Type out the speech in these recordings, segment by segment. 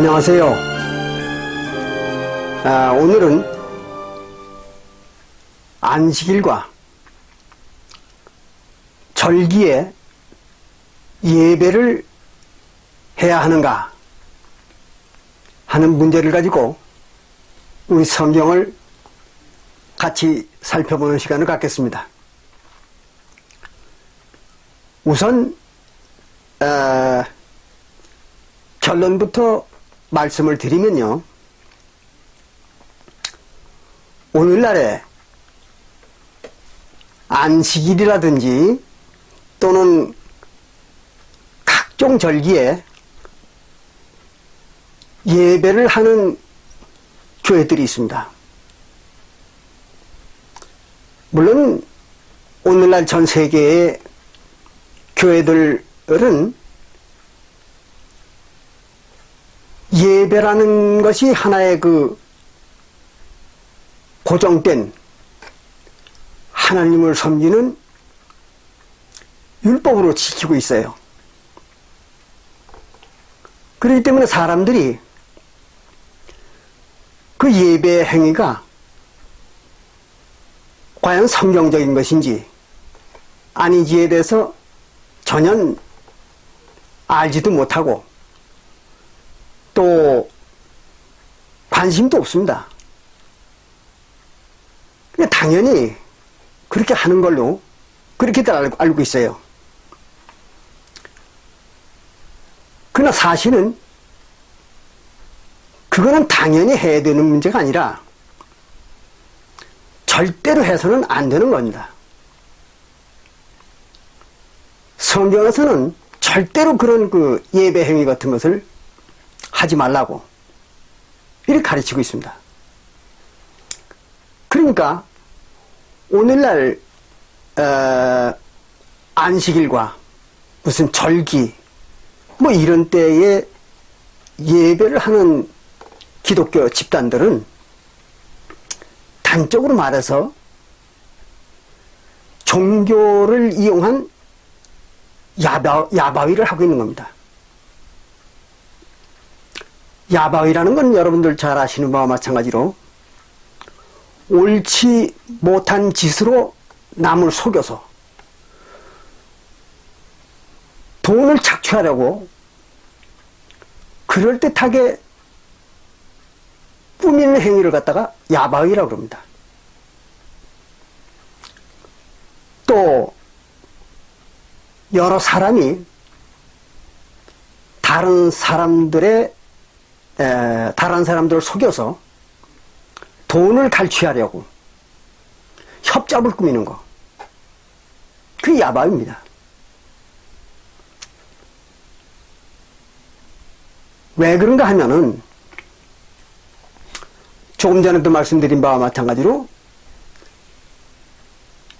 안녕하세요. 오늘은 안식일과 절기에 예배를 해야 하는가 하는 문제를 가지고 우리 성경을 같이 살펴보는 시간을 갖겠습니다. 우선 결론부터 말씀을 드리면요, 오늘날에 안식일이라든지 또는 각종 절기에 예배를 하는 교회들이 있습니다. 물론 오늘날 전 세계의 교회들은 예배라는 것이 하나의 그 고정된 하나님을 섬기는 율법으로 지키고 있어요. 그렇기 때문에 사람들이 그 예배 행위가 과연 성경적인 것인지 아닌지에 대해서 전혀 알지도 못하고 또 관심도 없습니다. 근데 당연히 그렇게 하는 걸로 그렇게들 알고 있어요. 그러나 사실은 그거는 당연히 해야 되는 문제가 아니라 절대로 해서는 안 되는 겁니다. 성경에서는 절대로 그런 그 예배 행위 같은 것을 하지 말라고 이렇게 가르치고 있습니다. 그러니까 오늘날 안식일과 무슨 절기 뭐 이런 때에 예배를 하는 기독교 집단들은 단적으로 말해서 종교를 이용한 야바위를 하고 있는 겁니다. 야바위라는 건 여러분들 잘 아시는 바와 마찬가지로 옳지 못한 짓으로 남을 속여서 돈을 착취하려고 그럴듯하게 꾸미는 행위를 갖다가 야바위라고 그럽니다. 또 여러 사람이 다른 사람들을 속여서 돈을 갈취하려고 협잡을 꾸미는 거, 그게 야바위입니다. 왜 그런가 하면은 조금 전에도 말씀드린 바와 마찬가지로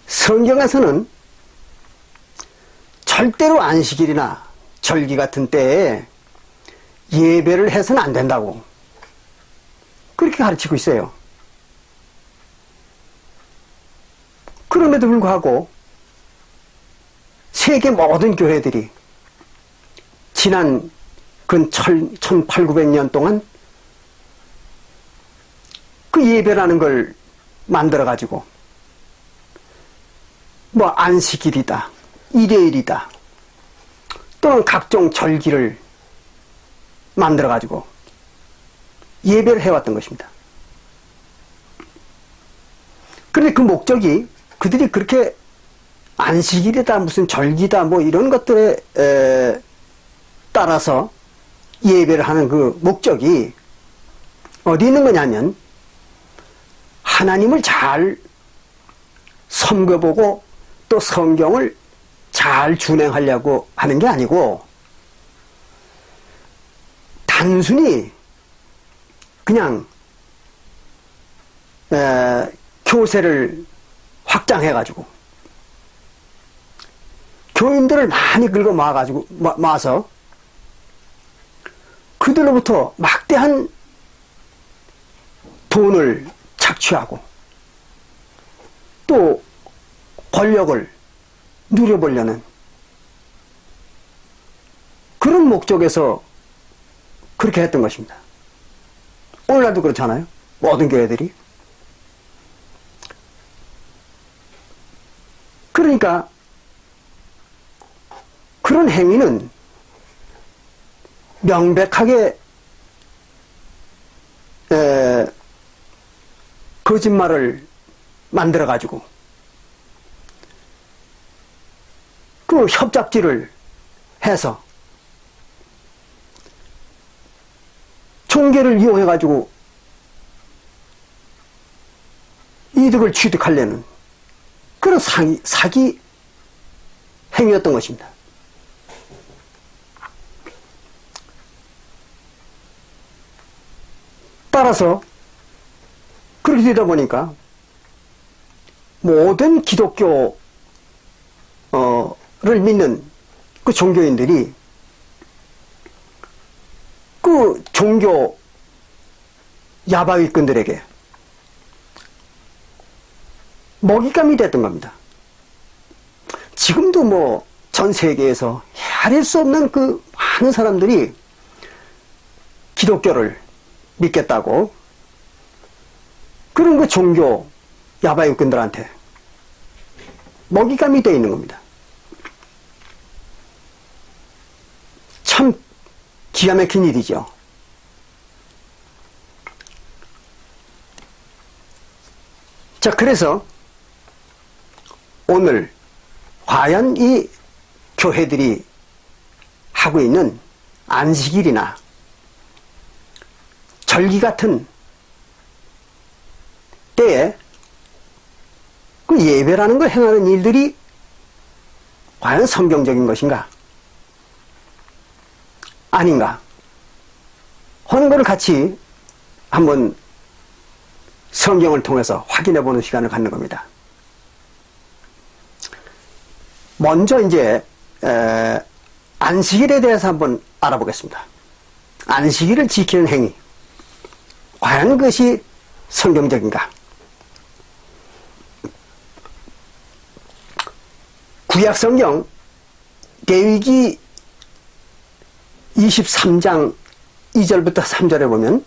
성경에서는 절대로 안식일이나 절기 같은 때에 예배를 해서는 안 된다고 그렇게 가르치고 있어요. 그럼에도 불구하고 세계 모든 교회들이 지난 근 1800~1900년 동안 그 예배라는 걸 만들어가지고 뭐 안식일이다, 일요일이다, 또는 각종 절기를 만들어가지고 예배를 해왔던 것입니다. 그런데 그 목적이 그들이 그렇게 안식일이다, 무슨 절기다, 뭐 이런 것들에 따라서 예배를 하는 그 목적이 어디 있는 거냐면 하나님을 잘 섬겨보고 또 성경을 잘 준행하려고 하는 게 아니고 단순히 그냥 교세를 확장해가지고 교인들을 많이 긁어 모아서 그들로부터 막대한 돈을 착취하고 또 권력을 누려보려는 그런 목적에서 그렇게 했던 것입니다. 오늘날도 그렇잖아요. 모든 교회들이. 그러니까 그런 행위는 명백하게 거짓말을 만들어가지고 그 협작지를 해서 종교를 이용해가지고 이득을 취득하려는 그런 사기 행위였던 것입니다. 따라서 그렇게 되다 보니까 모든 기독교를 믿는 그 종교인들이 그 종교 야바위꾼들에게 먹잇감이 됐던 겁니다. 지금도 뭐 전 세계에서 헤아릴 수 없는 그 많은 사람들이 기독교를 믿겠다고 그런 그 종교 야바위꾼들한테 먹잇감이 되어 있는 겁니다. 참 기가 막힌 일이죠. 자, 그래서 오늘 과연 이 교회들이 하고 있는 안식일이나 절기 같은 때에 그 예배라는 걸 행하는 일들이 과연 성경적인 것인가? 아닌가? 하는 것을 같이 한번 성경을 통해서 확인해 보는 시간을 갖는 겁니다. 먼저 이제 안식일에 대해서 한번 알아보겠습니다. 안식일을 지키는 행위, 과연 그것이 성경적인가? 구약성경 레위기 23장 2절부터 3절에 보면,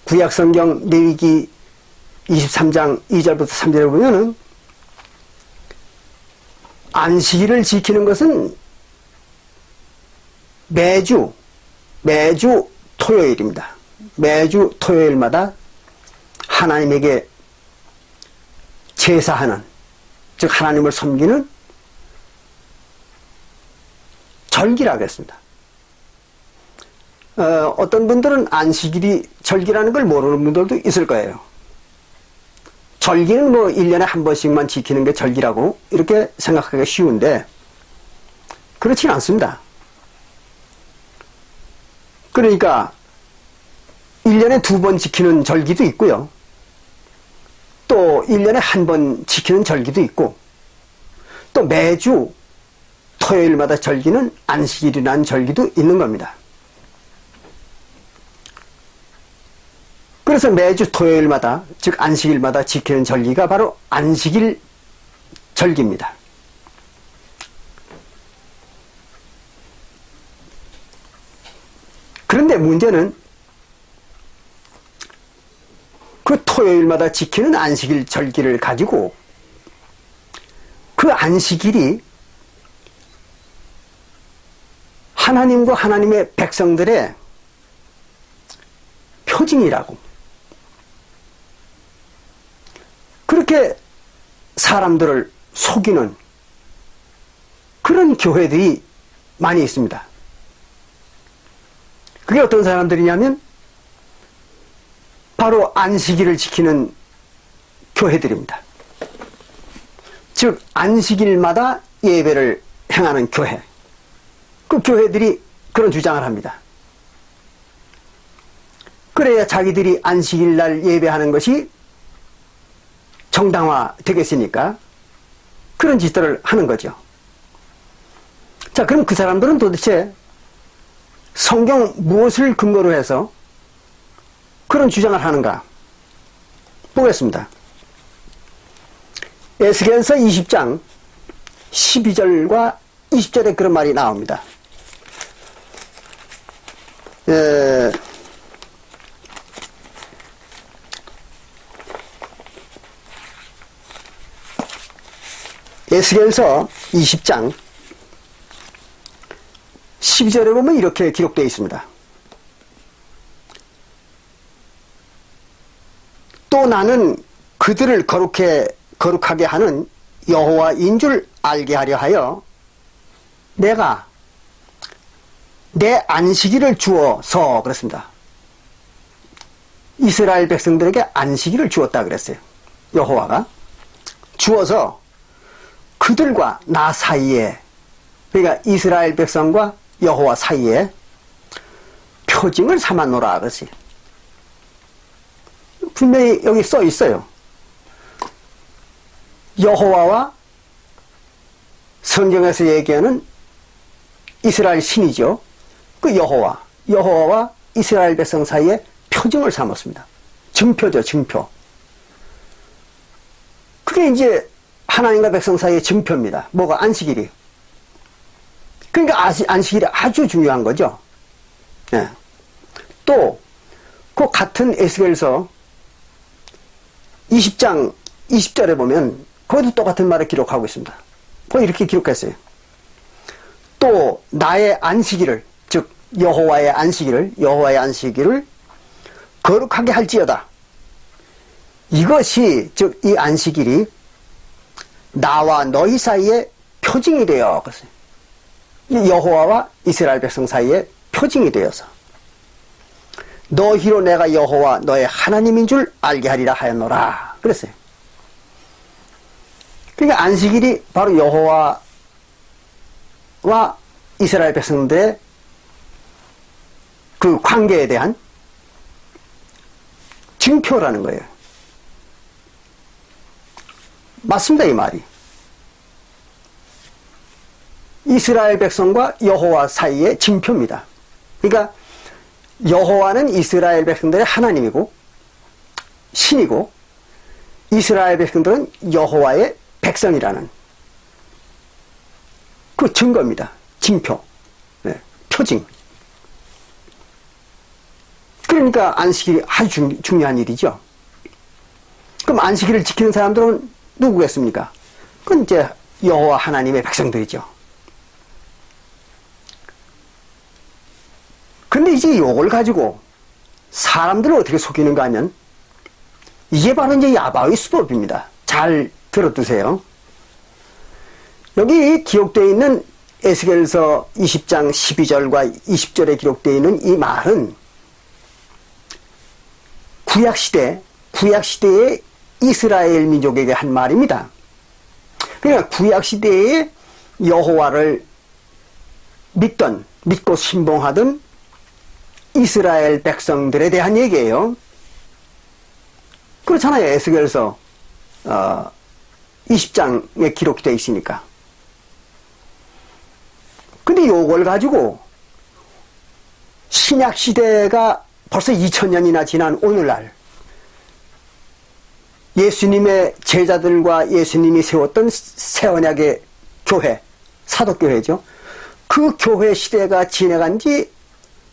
구약성경 레위기 23장 2절부터 3절에 보면은 안식일을 지키는 것은 매주 토요일입니다. 매주 토요일마다 하나님에게 제사하는, 즉 하나님을 섬기는 절기라고 했습니다. 어떤 분들은 안식일이 절기라는 걸 모르는 분들도 있을 거예요. 절기는 뭐 1년에 한 번씩만 지키는 게 절기라고 이렇게 생각하기가 쉬운데 그렇지 않습니다. 그러니까 1년에 2번 지키는 절기도 있고요. 또 1년에 한 번 지키는 절기도 있고, 또 매주 토요일마다 절기는 안식일이라는 절기도 있는 겁니다. 그래서 매주 토요일마다, 즉 안식일마다 지키는 절기가 바로 안식일 절기입니다. 그런데 문제는 그 토요일마다 지키는 안식일 절기를 가지고 그 안식일이 하나님과 하나님의 백성들의 표징이라고, 그렇게 사람들을 속이는 그런 교회들이 많이 있습니다. 그게 어떤 사람들이냐면 바로 안식일을 지키는 교회들입니다. 즉 안식일마다 예배를 행하는 교회, 그 교회들이 그런 주장을 합니다. 그래야 자기들이 안식일날 예배하는 것이 정당화 되겠으니까 그런 짓들을 하는 거죠. 자, 그럼 그 사람들은 도대체 성경 무엇을 근거로 해서 그런 주장을 하는가 보겠습니다. 에스겔서 20장 12절과 20절에 그런 말이 나옵니다. 에스겔서 20장 12절에 보면 이렇게 기록되어 있습니다. 또 나는 그들을 거룩하게 하는 여호와인 줄 알게 하려 하여 내가 내 안식일을 주어서 그랬습니다. 이스라엘 백성들에게 안식일을 주었다 그랬어요. 여호와가 주어서 그들과 나 사이에, 그러니까 이스라엘 백성과 여호와 사이에 표징을 삼아놓으라 그랬어요. 분명히 여기 써 있어요. 여호와와 성경에서 얘기하는 이스라엘 신이죠. 그 여호와와 이스라엘 백성 사이에 표징을 삼았습니다. 증표죠, 증표. 그게 이제 하나님과 백성 사이의 증표입니다. 뭐가? 안식일이에요. 그러니까 안식일이 아주 중요한 거죠. 네. 또, 그 같은 에스겔서 20장 20절에 보면 거기도 똑같은 말을 기록하고 있습니다. 거기 이렇게 기록했어요. 또 나의 안식일을, 즉 여호와의 안식일을 거룩하게 할지어다. 이것이, 즉 이 안식일이 나와 너희 사이에 표징이 되어, 여호와와 이스라엘 백성 사이에 표징이 되어서 너희로 내가 여호와 너의 하나님인 줄 알게 하리라 하였노라 그랬어요. 그러니까 안식일이 바로 여호와와 이스라엘 백성들의 그 관계에 대한 증표라는 거예요. 맞습니다, 이 말이. 이스라엘 백성과 여호와 사이의 증표입니다. 그러니까 여호와는 이스라엘 백성들의 하나님이고 신이고 이스라엘 백성들은 여호와의 백성이라는 그 증거입니다. 징표, 네, 표징. 그러니까 안식일이 아주 중요한 일이죠. 그럼 안식일을 지키는 사람들은 누구겠습니까? 그건 이제 여호와 하나님의 백성들이죠. 근데 이제 요걸 가지고 사람들을 어떻게 속이는가 하면 이게 바로 이제 야바의 수법입니다. 잘 들어두세요. 여기 기록되어 있는 에스겔서 20장 12절과 20절에 기록되어 있는 이 말은 구약시대의 이스라엘 민족에게 한 말입니다. 그러니까 구약시대에 여호와를 믿고 신봉하던 이스라엘 백성들에 대한 얘기예요. 그렇잖아요. 에스겔서 20장에 기록이 되어 있으니까. 근데 요걸 가지고 신약시대가 벌써 2000년이나 지난 오늘날 예수님의 제자들과 예수님이 세웠던 새언약의 교회, 사도교회죠. 그 교회 시대가 지나간 지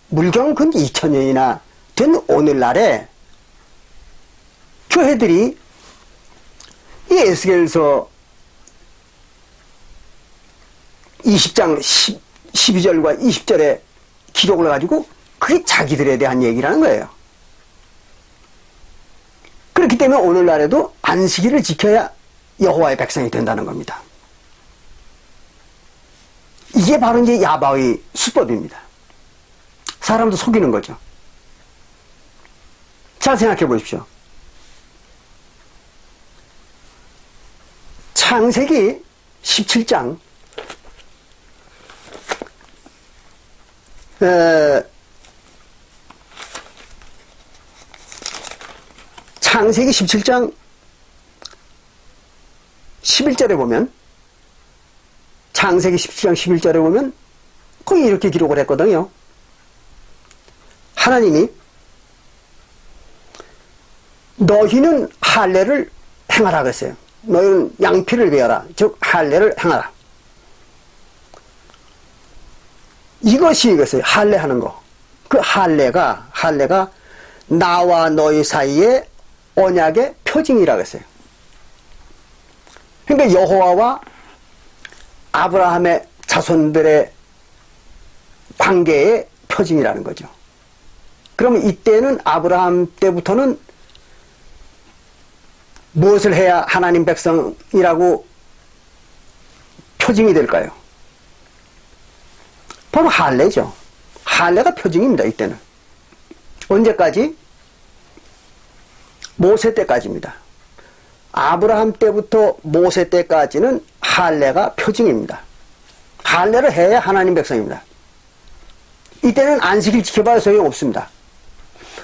물경 근 2000년이나 된 오늘날에 교회들이 이 에스겔서 20장 12절과 20절에 기록을 가지고 그게 자기들에 대한 얘기라는 거예요. 그렇기 때문에 오늘날에도 안식일을 지켜야 여호와의 백성이 된다는 겁니다. 이게 바로 이제 야바의 수법입니다. 사람도 속이는 거죠. 잘 생각해 보십시오. 창세기 17장 창세기 17장 11절에 보면 창세기 17장 11절에 보면 거기 이렇게 기록을 했거든요. 하나님이 너희는 할례를 행하라 그랬어요. 너희는 양피를 베어라. 즉 할례를 행하라. 이것이 이것을 할례하는 거. 그 할례가 나와 너희 사이의 언약의 표징이라고 했어요. 그러니까 여호와와 아브라함의 자손들의 관계의 표징이라는 거죠. 그러면 이때는 아브라함 때부터는 무엇을 해야 하나님 백성이라고 표징이 될까요? 바로 할례죠. 할례가 표징입니다. 이때는. 언제까지? 모세 때까지입니다. 아브라함 때부터 모세 때까지는 할례가 표징입니다. 할례를 해야 하나님 백성입니다. 이때는 안식일 지켜봐야 소용없습니다.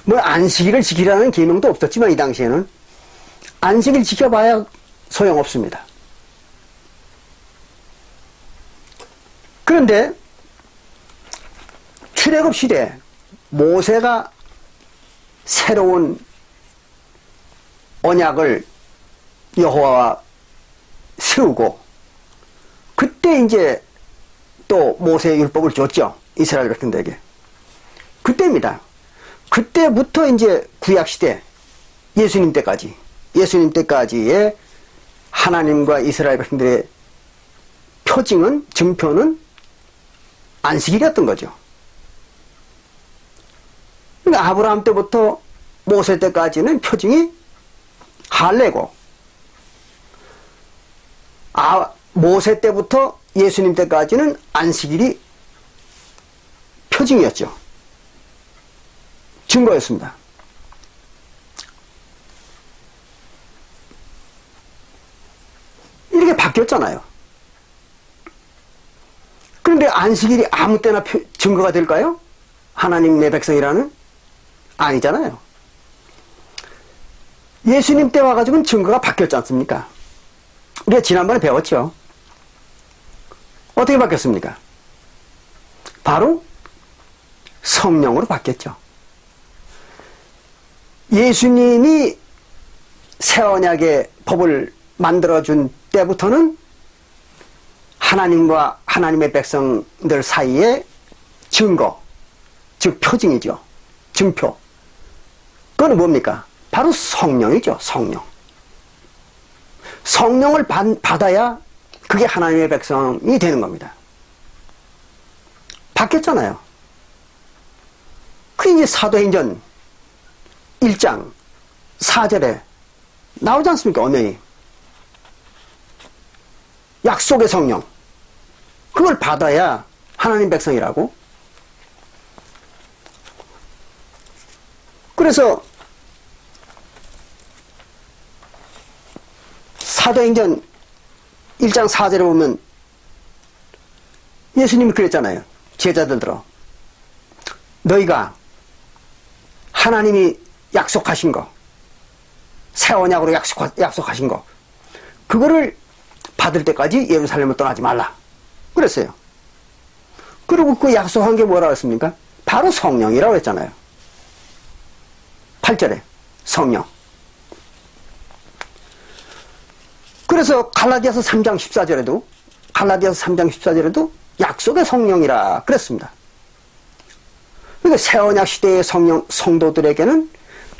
뭐 안식일을 지키라는 계명도 없었지만 이 당시에는 안식일 지켜봐야 소용없습니다. 그런데 출애굽 시대 모세가 새로운 언약을 여호와와 세우고 그때 이제 또 모세의 율법을 줬죠. 이스라엘 백성들에게. 그때입니다. 그때부터 이제 구약 시대 예수님 때까지의 하나님과 이스라엘 백성들의 표징은 증표는 안식일이었던 거죠. 그러니까 아브라함 때부터 모세 때까지는 표징이 할례고 모세 때부터 예수님 때까지는 안식일이 표징이었죠. 증거였습니다. 이렇게 바뀌었잖아요. 그런데 안식일이 아무 때나 증거가 될까요? 하나님의 백성이라는? 아니잖아요. 예수님 때 와가지고는 증거가 바뀌었지 않습니까? 우리가 지난번에 배웠죠. 어떻게 바뀌었습니까? 바로 성령으로 바뀌었죠. 예수님이 새 언약의 법을 만들어준 때부터는 하나님과 하나님의 백성들 사이의 증거, 즉 표징이죠. 증표. 그건 뭡니까? 바로 성령이죠. 성령. 성령을 받아야 그게 하나님의 백성이 되는 겁니다. 바뀌었잖아요. 그 이제 사도행전 1장 4절에 나오지 않습니까? 엄연히. 약속의 성령. 그걸 받아야 하나님 백성이라고. 그래서 사도행전 1장 4절에 보면 예수님이 그랬잖아요. 제자들들어. 너희가 하나님이 약속하신 거, 새 언약으로 약속하신 거, 그거를 받을 때까지 예루살렘을 떠나지 말라. 그랬어요. 그리고 그 약속한 게 뭐라고 했습니까? 바로 성령이라고 했잖아요. 8절에 성령. 그래서 갈라디아서 3장 14절에도 약속의 성령이라 그랬습니다. 그러니까 새 언약 시대의 성도들에게는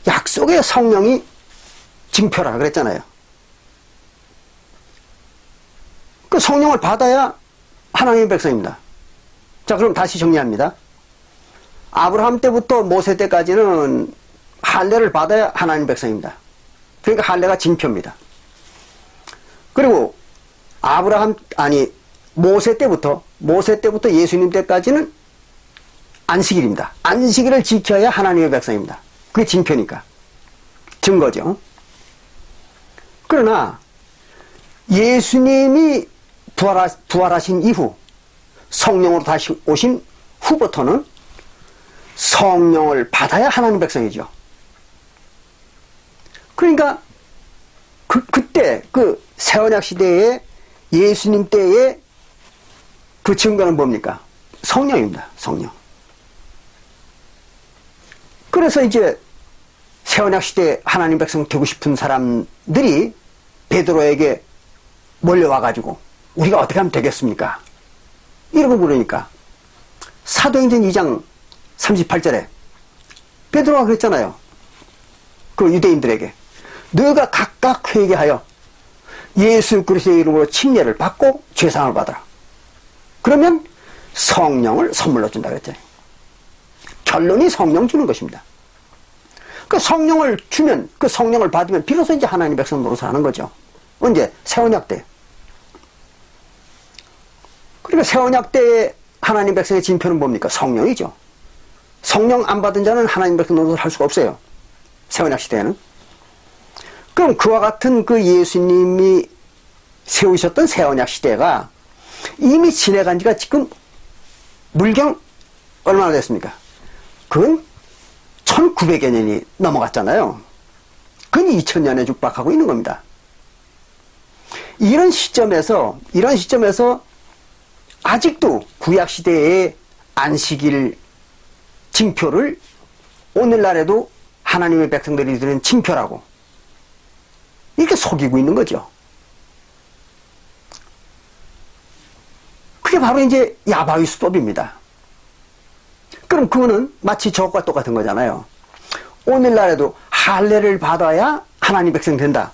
약속의 성령이 징표라 그랬잖아요. 그 성령을 받아야 하나님의 백성입니다. 자, 그럼 다시 정리합니다. 아브라함 때부터 모세 때까지는 할례를 받아야 하나님의 백성입니다. 그러니까 할례가 징표입니다. 그리고 모세 때부터 예수님 때까지는 안식일입니다. 안식일을 지켜야 하나님의 백성입니다. 그게 징표니까. 증거죠. 그러나 예수님이 부활하신 이후 성령으로 다시 오신 후부터는 성령을 받아야 하나님 백성이죠. 그러니까 그때 그 새언약 시대에 예수님 때의 그 증거는 뭡니까? 성령입니다. 성령. 그래서 이제 새언약 시대에 하나님 백성 되고 싶은 사람들이 베드로에게 몰려와가지고 우리가 어떻게 하면 되겠습니까? 이러고 그러니까 사도행전 2장 38절에 베드로가 그랬잖아요. 그 유대인들에게 너희가 각각 회개하여 예수 그리스도의 이름으로 침례를 받고 죄사함을 받아라. 그러면 성령을 선물로 준다 그랬잖아요. 결론이 성령 주는 것입니다. 그 성령을 주면, 그 성령을 받으면 비로소 이제 하나님 백성 노릇을 하는 거죠. 언제? 새언약 때. 그러니까 새언약 때 하나님 백성의 징표는 뭡니까? 성령이죠. 성령 안 받은 자는 하나님 백성 노릇을 할 수가 없어요. 새언약 시대에는. 그럼 그와 같은 그 예수님이 세우셨던 새언약 시대가 이미 지나간 지가 지금 물경 얼마나 됐습니까? 그건 1900여 년이 넘어갔잖아요. 그건 2000년에 육박하고 있는 겁니다. 이런 시점에서 아직도 구약시대의 안식일 징표를 오늘날에도 하나님의 백성들이 드리는 징표라고 이렇게 속이고 있는 거죠. 그게 바로 이제 야바위 수법입니다. 그럼 그거는 마치 저것과 똑같은 거잖아요. 오늘날에도 할례를 받아야 하나님 백성 된다.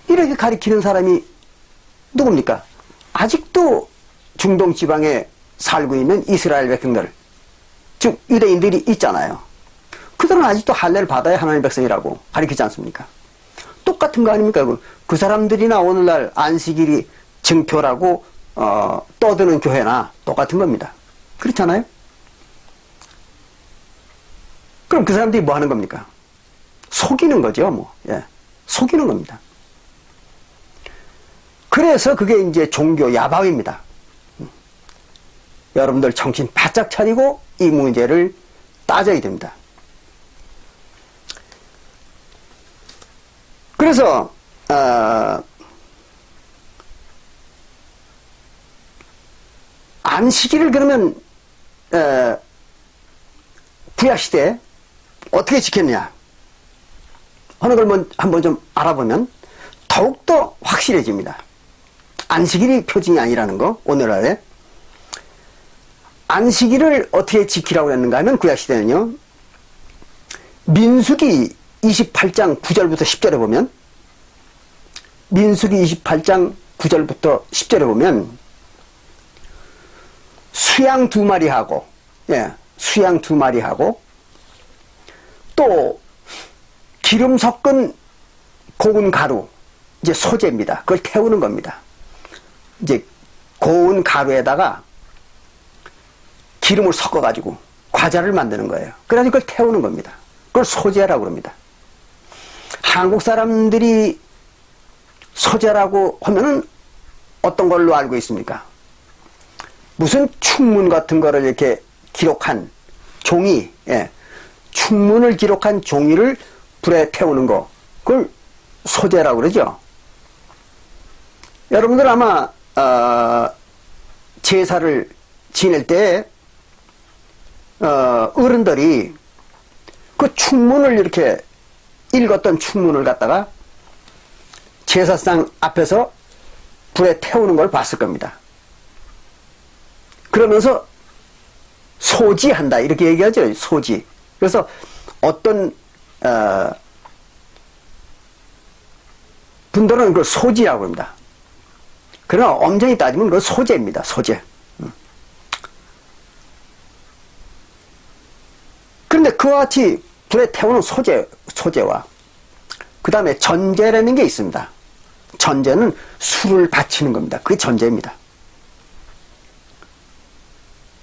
이렇게 가리키는 사람이 누굽니까? 아직도 중동 지방에 살고 있는 이스라엘 백성들, 즉 유대인들이 있잖아요. 그들은 아직도 할례를 받아야 하나님 백성이라고 가리키지 않습니까? 똑같은 거 아닙니까? 그 사람들이나 오늘날 안식일이 증표라고 떠드는 교회나 똑같은 겁니다. 그렇잖아요? 그럼 그 사람들이 뭐 하는 겁니까? 속이는 거죠, 뭐. 예. 속이는 겁니다. 그래서 그게 이제 종교 야바위입니다. 여러분들 정신 바짝 차리고 이 문제를 따져야 됩니다. 그래서 안식일을 그러면 구약시대 어떻게 지켰냐 하는 걸 한번 좀 알아보면 더욱더 확실해집니다. 안식일이 표징이 아니라는 거. 오늘날에 안식일을 어떻게 지키라고 했는가 하면 구약시대는요, 민수기 28장 9절부터 10절에 보면, 민수기 28장 9절부터 10절에 보면 수양 2마리하고, 예, 수양 2마리하고 또 기름 섞은 고운 가루, 이제 소재입니다. 그걸 태우는 겁니다. 이제 고운 가루에다가 기름을 섞어가지고 과자를 만드는 거예요. 그래서 그걸 태우는 겁니다. 그걸 소재라고 합니다. 한국 사람들이 소재라고 하면은 어떤 걸로 알고 있습니까? 무슨 충문 같은 거를 이렇게 기록한 종이, 예, 충문을 기록한 종이를 불에 태우는 거, 그걸 소재라고 그러죠. 여러분들 아마 제사를 지낼 때 어른들이 그 충문을 이렇게 읽었던 충문을 갖다가 제사상 앞에서 불에 태우는 걸 봤을 겁니다. 그러면서 소지한다 이렇게 얘기하죠. 소지. 그래서 어떤 분들은 그걸 소지라고 합니다. 그러나 엄정히 따지면 그건 소재입니다. 소재. 그런데 그와 같이 불에 태우는 소재와 그 다음에 전제라는 게 있습니다. 전제는 술을 바치는 겁니다. 그게 전제입니다.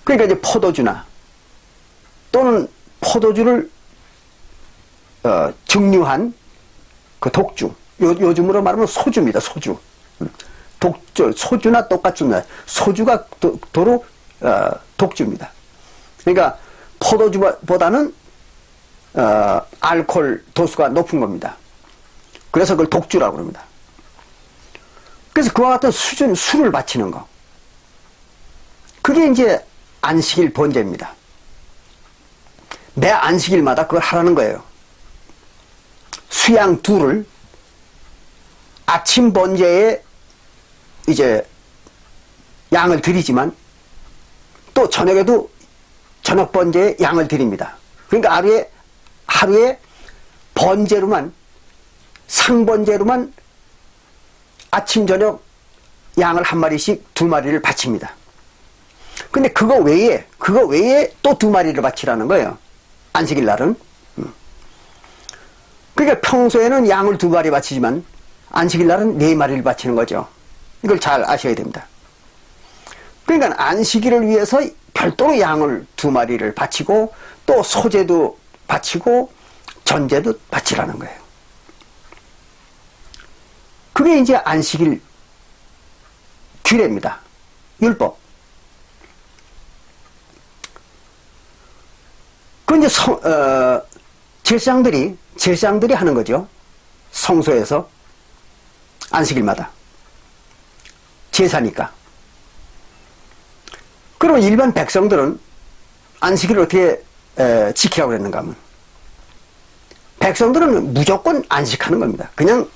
그러니까 이제 포도주나 또는 포도주를 증류한 그 독주, 요즘으로 말하면 소주입니다. 소주. 소주나 똑같습니다. 소주가 도로 독주입니다. 그러니까 포도주보다는 알코올 도수가 높은 겁니다. 그래서 그걸 독주라고 합니다. 그래서 그와 같은 술을 바치는 거, 그게 이제 안식일 번제입니다. 매 안식일마다 그걸 하라는 거예요. 수양 2를 아침 번제에 이제 양을 드리지만 또 저녁에도 저녁 번제에 양을 드립니다. 그러니까 하루에 번제로만, 상번제로만 아침 저녁 양을 한 마리씩 2마리를 바칩니다. 근데 그거 외에 또 2마리를 바치라는 거예요. 안식일 날은. 그러니까 평소에는 양을 2마리 바치지만 안식일 날은 4마리를 바치는 거죠. 이걸 잘 아셔야 됩니다. 그러니까 안식일을 위해서 별도로 양을 2마리를 바치고 또 소제도 바치고 전제도 바치라는 거예요. 그게 이제 안식일 규례입니다. 율법. 그 이제 제사장들이 하는 거죠. 성소에서 안식일마다 제사니까. 그럼 일반 백성들은 안식일을 어떻게 지키라고 그랬는가 하면 백성들은 무조건 안식하는 겁니다. 그냥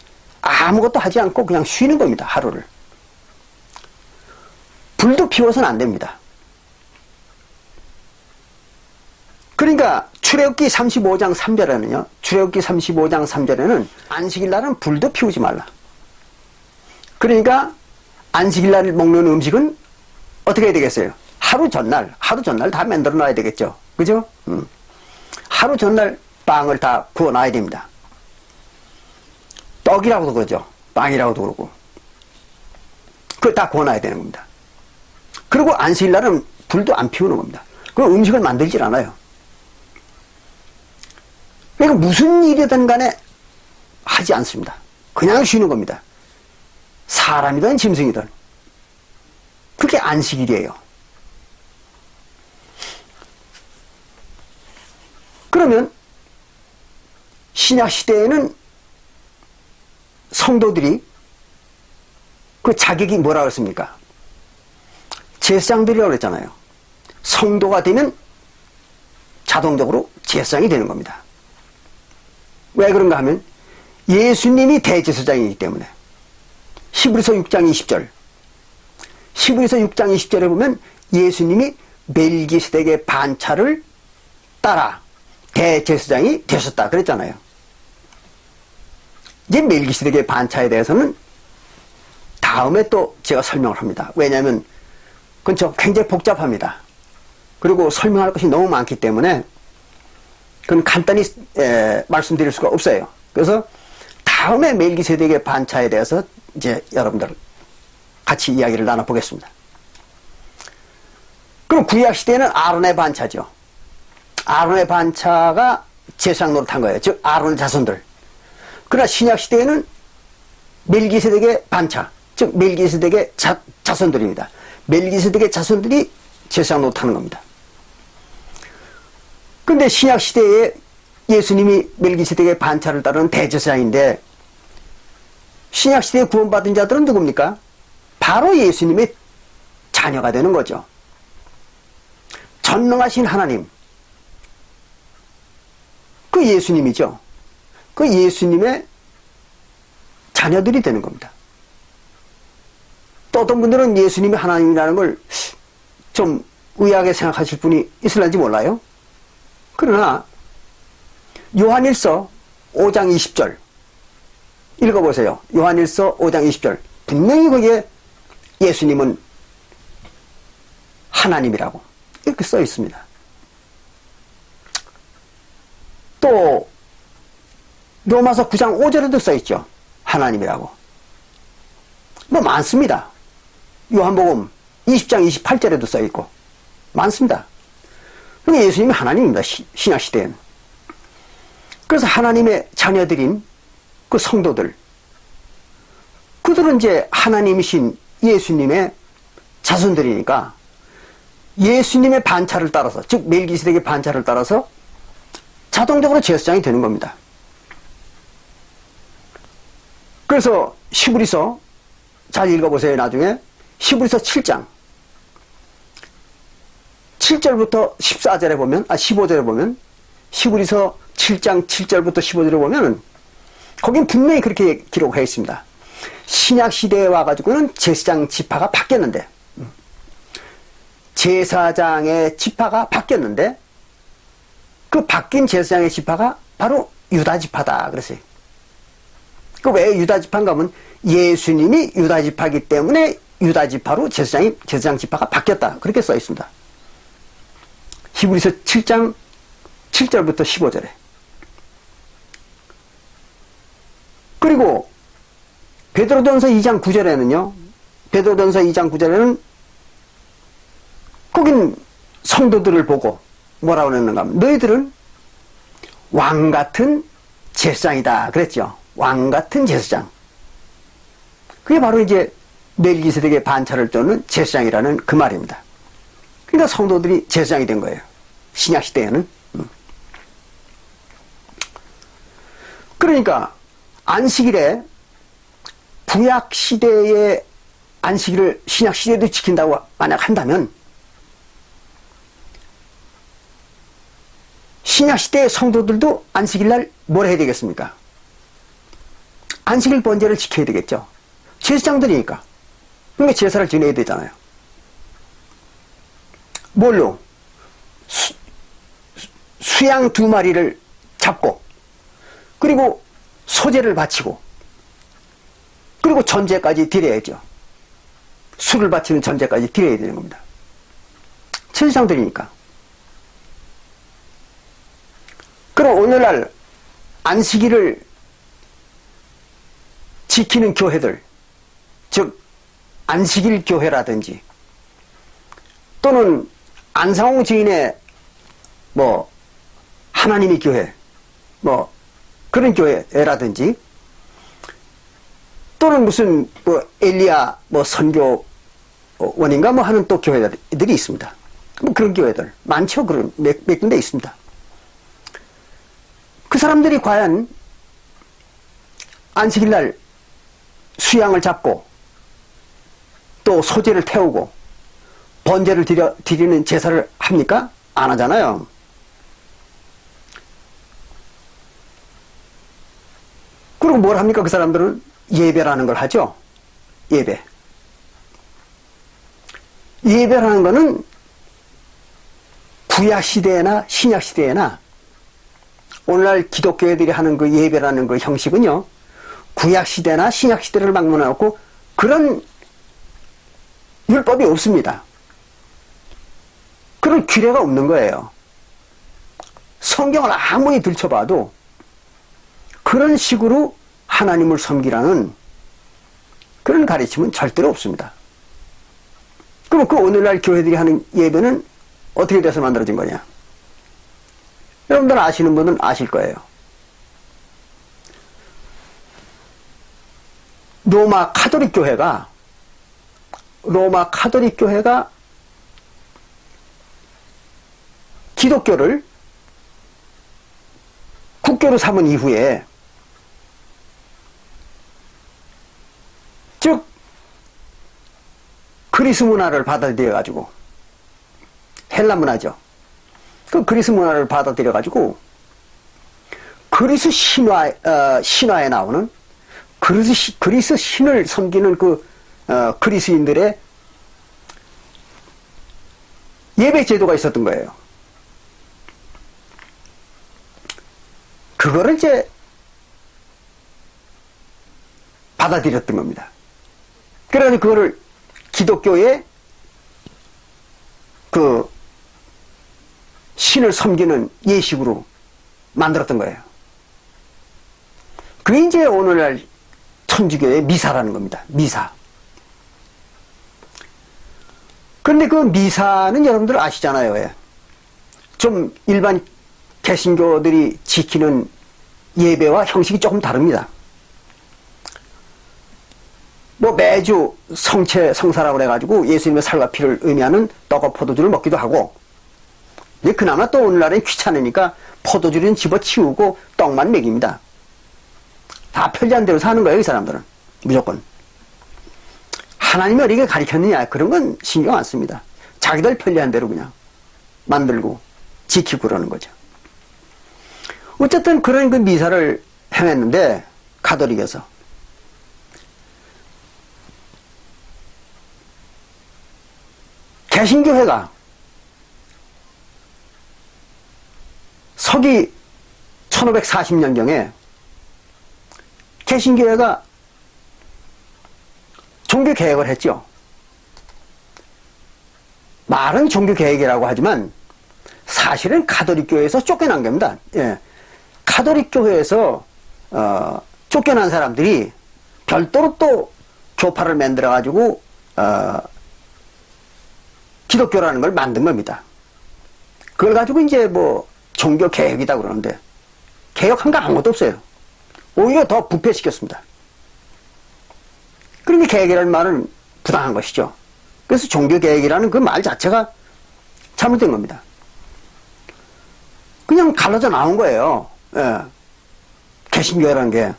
아무것도 하지 않고 그냥 쉬는 겁니다. 하루를. 불도 피워서는 안 됩니다. 그러니까 출애굽기 35장 3절에는요. 출애굽기 35장 3절에는 안식일 날은 불도 피우지 말라. 그러니까 안식일 날 먹는 음식은 어떻게 해야 되겠어요? 하루 전날 다 만들어 놔야 되겠죠. 그죠? 하루 전날 빵을 다 구워 놔야 됩니다. 떡이라고도 그러죠. 빵이라고도 그러고. 그걸 다 구워 놔야 되는 겁니다. 그리고 안식일 날은 불도 안 피우는 겁니다. 그럼 음식을 만들질 않아요. 그러니까 무슨 일이든 간에 하지 않습니다. 그냥 쉬는 겁니다. 사람이든 짐승이든. 그게 안식일이에요. 그러면 신약시대에는 성도들이 그 자격이 뭐라고 했습니까? 제사장들이라고 그랬잖아요. 성도가 되면 자동적으로 제사장이 되는 겁니다. 왜 그런가 하면 예수님이 대제사장이기 때문에. 히브리서 6장 20절. 히브리서 6장 20절에 보면 예수님이 멜기세덱의 반차를 따라 대제사장이 되셨다 그랬잖아요. 이제 멜기세덱의 반차에 대해서는 다음에 또 제가 설명을 합니다. 왜냐하면 그건 굉장히 복잡합니다. 그리고 설명할 것이 너무 많기 때문에 그건 간단히 말씀드릴 수가 없어요. 그래서 다음에 멜기세덱의 반차에 대해서 이제 여러분들 같이 이야기를 나눠보겠습니다. 그럼 구약시대에는 아론의 반차죠. 아론의 반차가 제사장 노릇한 거예요. 즉 아론의 자손들. 그러나 신약시대에는 멜기세덱의 반차, 즉 멜기세덱의 자손들입니다. 멜기세덱의 자손들이 제사장 노릇하는 겁니다. 그런데 신약시대에 예수님이 멜기세덱의 반차를 따르는 대제사장인데 신약시대에 구원받은 자들은 누굽니까? 바로 예수님의 자녀가 되는 거죠. 전능하신 하나님, 그 예수님이죠. 그 예수님의 자녀들이 되는 겁니다. 또 어떤 분들은 예수님이 하나님이라는 걸 좀 의아하게 생각하실 분이 있을는지 몰라요. 그러나 요한일서 5장 20절 읽어보세요. 요한일서 5장 20절 분명히 거기에 예수님은 하나님이라고 이렇게 써 있습니다. 또 로마서 9장 5절에도 써 있죠. 하나님이라고. 뭐 많습니다. 요한복음 20장 28절에도 써 있고 많습니다. 근데 예수님이 하나님입니다. 신약시대에는. 그래서 하나님의 자녀들인 그 성도들, 그들은 이제 하나님이신 예수님의 자손들이니까 예수님의 반차를 따라서, 즉 멜기세덱의 반차를 따라서 자동적으로 제사장이 되는 겁니다. 그래서 히브리서 잘 읽어보세요. 나중에 히브리서 7장 7절부터 14절에 보면 15절에 보면 히브리서 7장 7절부터 15절에 보면 거긴 분명히 그렇게 기록하여 있습니다. 신약시대에 와가지고는 제사장 지파가 바뀌었는데 제사장의 지파가 바뀌었는데 그 바뀐 제사장의 지파가 바로 유다 지파다 그랬어요. 그 왜 유다 지파인가 하면 예수님이 유다 지파이기 때문에 유다 지파로 제사장 지파가 바뀌었다 그렇게 써 있습니다. 히브리서 7장 7절부터 15절에. 그리고 베드로전서 2장 9절에는요. 베드로전서 2장 9절에는 거긴 성도들을 보고 뭐라고 그랬는가 하면 너희들은 왕같은 제사장이다 그랬죠. 왕같은 제사장. 그게 바로 이제 멜기세덱의 반차를 쫓는 제사장이라는 그 말입니다. 그러니까 성도들이 제사장이 된 거예요. 신약시대에는. 그러니까 안식일에 구약시대의 안식일을 신약시대도 지킨다고 만약 한다면 신약시대의 성도들도 안식일날 뭘 해야 되겠습니까? 안식일 번제를 지켜야 되겠죠. 제사장들이니까. 그러니까 제사를 지내야 되잖아요. 뭘로? 수양 2마리를 잡고 그리고 소제를 바치고 그리고 전제까지 드려야죠. 술을 바치는 전제까지 드려야 되는 겁니다. 제사장들이니까. 그럼 오늘날 안식일을 지키는 교회들, 즉 안식일 교회라든지 또는 안상홍 지인의 뭐 하나님의 교회 뭐 그런 교회라든지 또는 무슨 뭐 엘리야 뭐 선교원인가 뭐 하는 또 교회들이 있습니다. 뭐 그런 교회들 많죠. 그런 몇 군데 있습니다. 그 사람들이 과연 안식일날 수양을 잡고 또 소제를 태우고 번제를 드리는 제사를 합니까? 안 하잖아요. 그리고 뭘 합니까? 그 사람들은 예배라는 걸 하죠. 예배. 예배라는 거는 구약시대나 신약시대나 오늘날 기독교회들이 하는 그 예배라는 그 형식은요, 구약시대나 신약시대를 막론해놓고 그런 율법이 없습니다. 그런 규례가 없는 거예요. 성경을 아무리 들춰봐도 그런 식으로 하나님을 섬기라는 그런 가르침은 절대로 없습니다. 그럼 그 오늘날 교회들이 하는 예배는 어떻게 돼서 만들어진 거냐? 여러분들 아시는 분은 아실 거예요. 로마 카톨릭 교회가 기독교를 국교로 삼은 이후에 즉 그리스 문화를 받아들여 가지고 헬라 문화죠. 그 그리스 문화를 받아들여 가지고 그리스 신화에 나오는 그리스 신을 섬기는 그 그리스인들의 예배 제도가 있었던 거예요. 그거를 이제 받아들였던 겁니다. 그래서 그거를 기독교의 그 신을 섬기는 예식으로 만들었던 거예요. 그게 이제 오늘날 천주교의 미사라는 겁니다. 미사. 그런데 그 미사는 여러분들 아시잖아요. 왜? 좀 일반 개신교들이 지키는 예배와 형식이 조금 다릅니다. 뭐 매주 성사라고 그래가지고 예수님의 살과 피를 의미하는 떡과 포도주를 먹기도 하고, 근데 그나마 또 오늘날엔 귀찮으니까 포도주는 집어치우고 떡만 먹입니다. 다 편리한 대로 사는 거예요, 이 사람들은. 무조건. 하나님이 어디게 가르쳤느냐, 그런 건 신경 안 씁니다. 자기들 편리한 대로 그냥 만들고 지키고 그러는 거죠. 어쨌든 그런 그 미사를 행했는데, 가톨릭에서. 개신교회가 서기 1540년경에 개신교회가 종교개혁을 했죠. 말은 종교개혁이라고 하지만 사실은 가톨릭교회에서 쫓겨난 겁니다. 예. 가톨릭교회에서 쫓겨난 사람들이 별도로 또 교파를 만들어 가지고 기독교라는 걸 만든 겁니다. 그걸 가지고 이제 뭐 종교개혁이다 그러는데 개혁한 거 아무것도 없어요. 오히려 더 부패시켰습니다. 그러니 개혁이라는 말은 부당한 것이죠. 그래서 종교개혁이라는 그 말 자체가 잘못된 겁니다. 그냥 갈라져 나온 거예요. 예. 개신교회라는 게.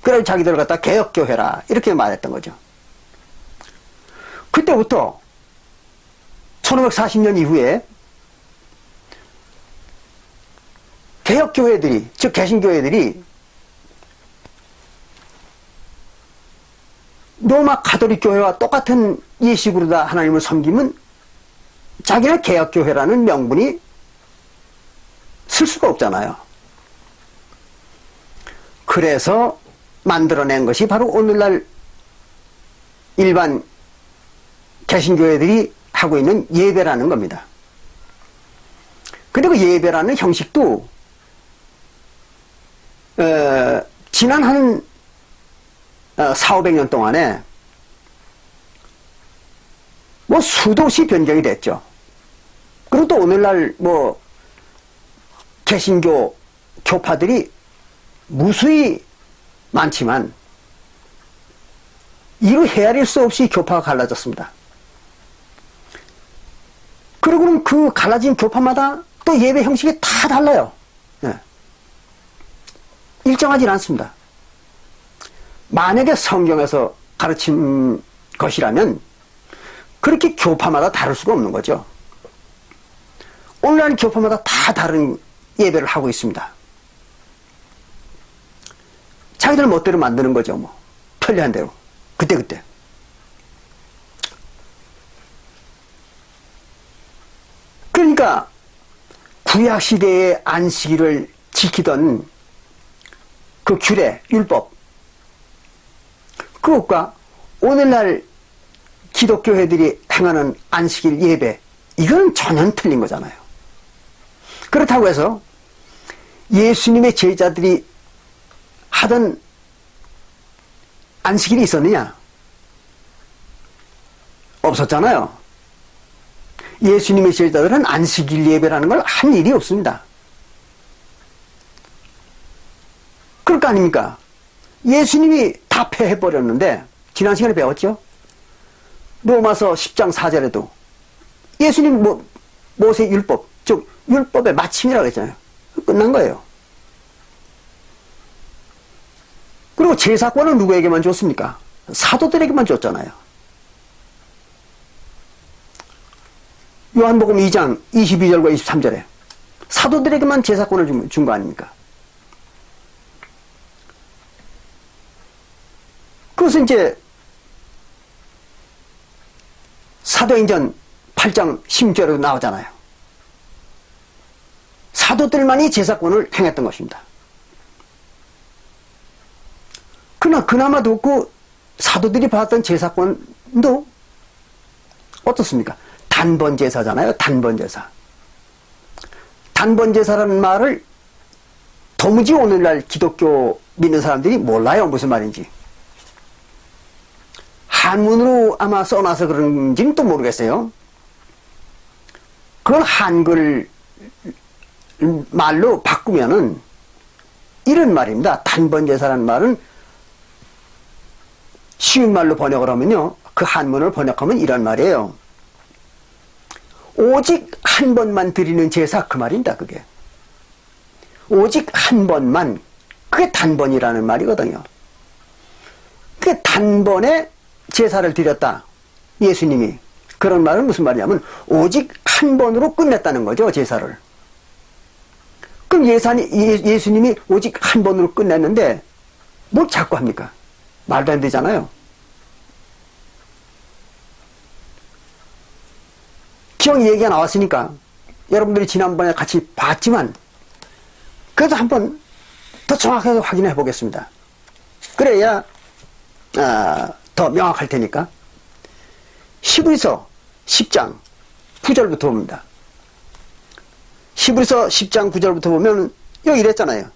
그래서 자기들 갖다 개혁교회라 이렇게 말했던 거죠. 그때부터 1540년 이후에 개혁교회들이, 즉 개신교회들이 로마 가톨릭 교회와 똑같은 예식으로 다 하나님을 섬기면 자기네 개혁교회라는 명분이 쓸 수가 없잖아요. 그래서 만들어낸 것이 바로 오늘날 일반 개신교회들이 하고 있는 예배라는 겁니다. 근데 그 예배라는 형식도 지난 한 4,500년 동안에 뭐 수도시 변경이 됐죠. 그리고 또 오늘날 뭐 개신교 교파들이 무수히 많지만 이루 헤아릴 수 없이 교파가 갈라졌습니다. 그리고는 그 갈라진 교파마다 또 예배 형식이 다 달라요. 네. 일정하지 않습니다. 만약에 성경에서 가르친 것이라면 그렇게 교파마다 다를 수가 없는 거죠. 오늘날 교파마다 다 다른 예배를 하고 있습니다. 자기들 멋대로 만드는 거죠. 뭐 편리한 대로 그때그때. 그러니까 구약시대의 안식일을 지키던 그 규례, 율법, 그것과 오늘날 기독교회들이 행하는 안식일 예배, 이건 전혀 틀린 거잖아요. 그렇다고 해서 예수님의 제자들이 하던 안식일이 있었느냐? 없었잖아요. 예수님의 제자들은 안식일 예배라는 걸 한 일이 없습니다. 그럴 거 아닙니까? 예수님이 다 폐해버렸는데, 지난 시간에 배웠죠? 로마서 10장 4절에도 예수님 모세 율법, 즉 율법의 마침이라고 했잖아요. 끝난 거예요. 그리고 제사권은 누구에게만 줬습니까? 사도들에게만 줬잖아요. 요한복음 2장 22절과 23절에 사도들에게만 제사권을 준 거 아닙니까? 그것은 이제 사도행전 8장 16절에도 나오잖아요. 사도들만이 제사권을 행했던 것입니다. 그러나 그나마도 그 사도들이 받았던 제사권도 어떻습니까? 단번제사잖아요. 단번제사. 단번제사라는 말을 도무지 오늘날 기독교 믿는 사람들이 몰라요. 무슨 말인지. 한문으로 아마 써놔서 그런지는 또 모르겠어요. 그걸 한글 말로 바꾸면은 이런 말입니다. 단번제사라는 말은 쉬운 말로 번역을 하면요. 그 한문을 번역하면 이런 말이에요. 오직 한 번만 드리는 제사, 그 말입니다. 그게. 오직 한 번만. 그게 단번이라는 말이거든요. 그게 단번에 제사를 드렸다. 예수님이. 그런 말은 무슨 말이냐면 오직 한 번으로 끝냈다는 거죠. 제사를. 그럼 예수님이 오직 한 번으로 끝냈는데 뭘 자꾸 합니까? 말도 안 되잖아요. 기억 얘기가 나왔으니까 여러분들이 지난번에 같이 봤지만 그래도 한번 더 정확하게 확인해 보겠습니다. 그래야 더 명확할 테니까. 히브리서 10장 9절부터 봅니다. 히브리서 10장 9절부터 보면 여기 이랬잖아요.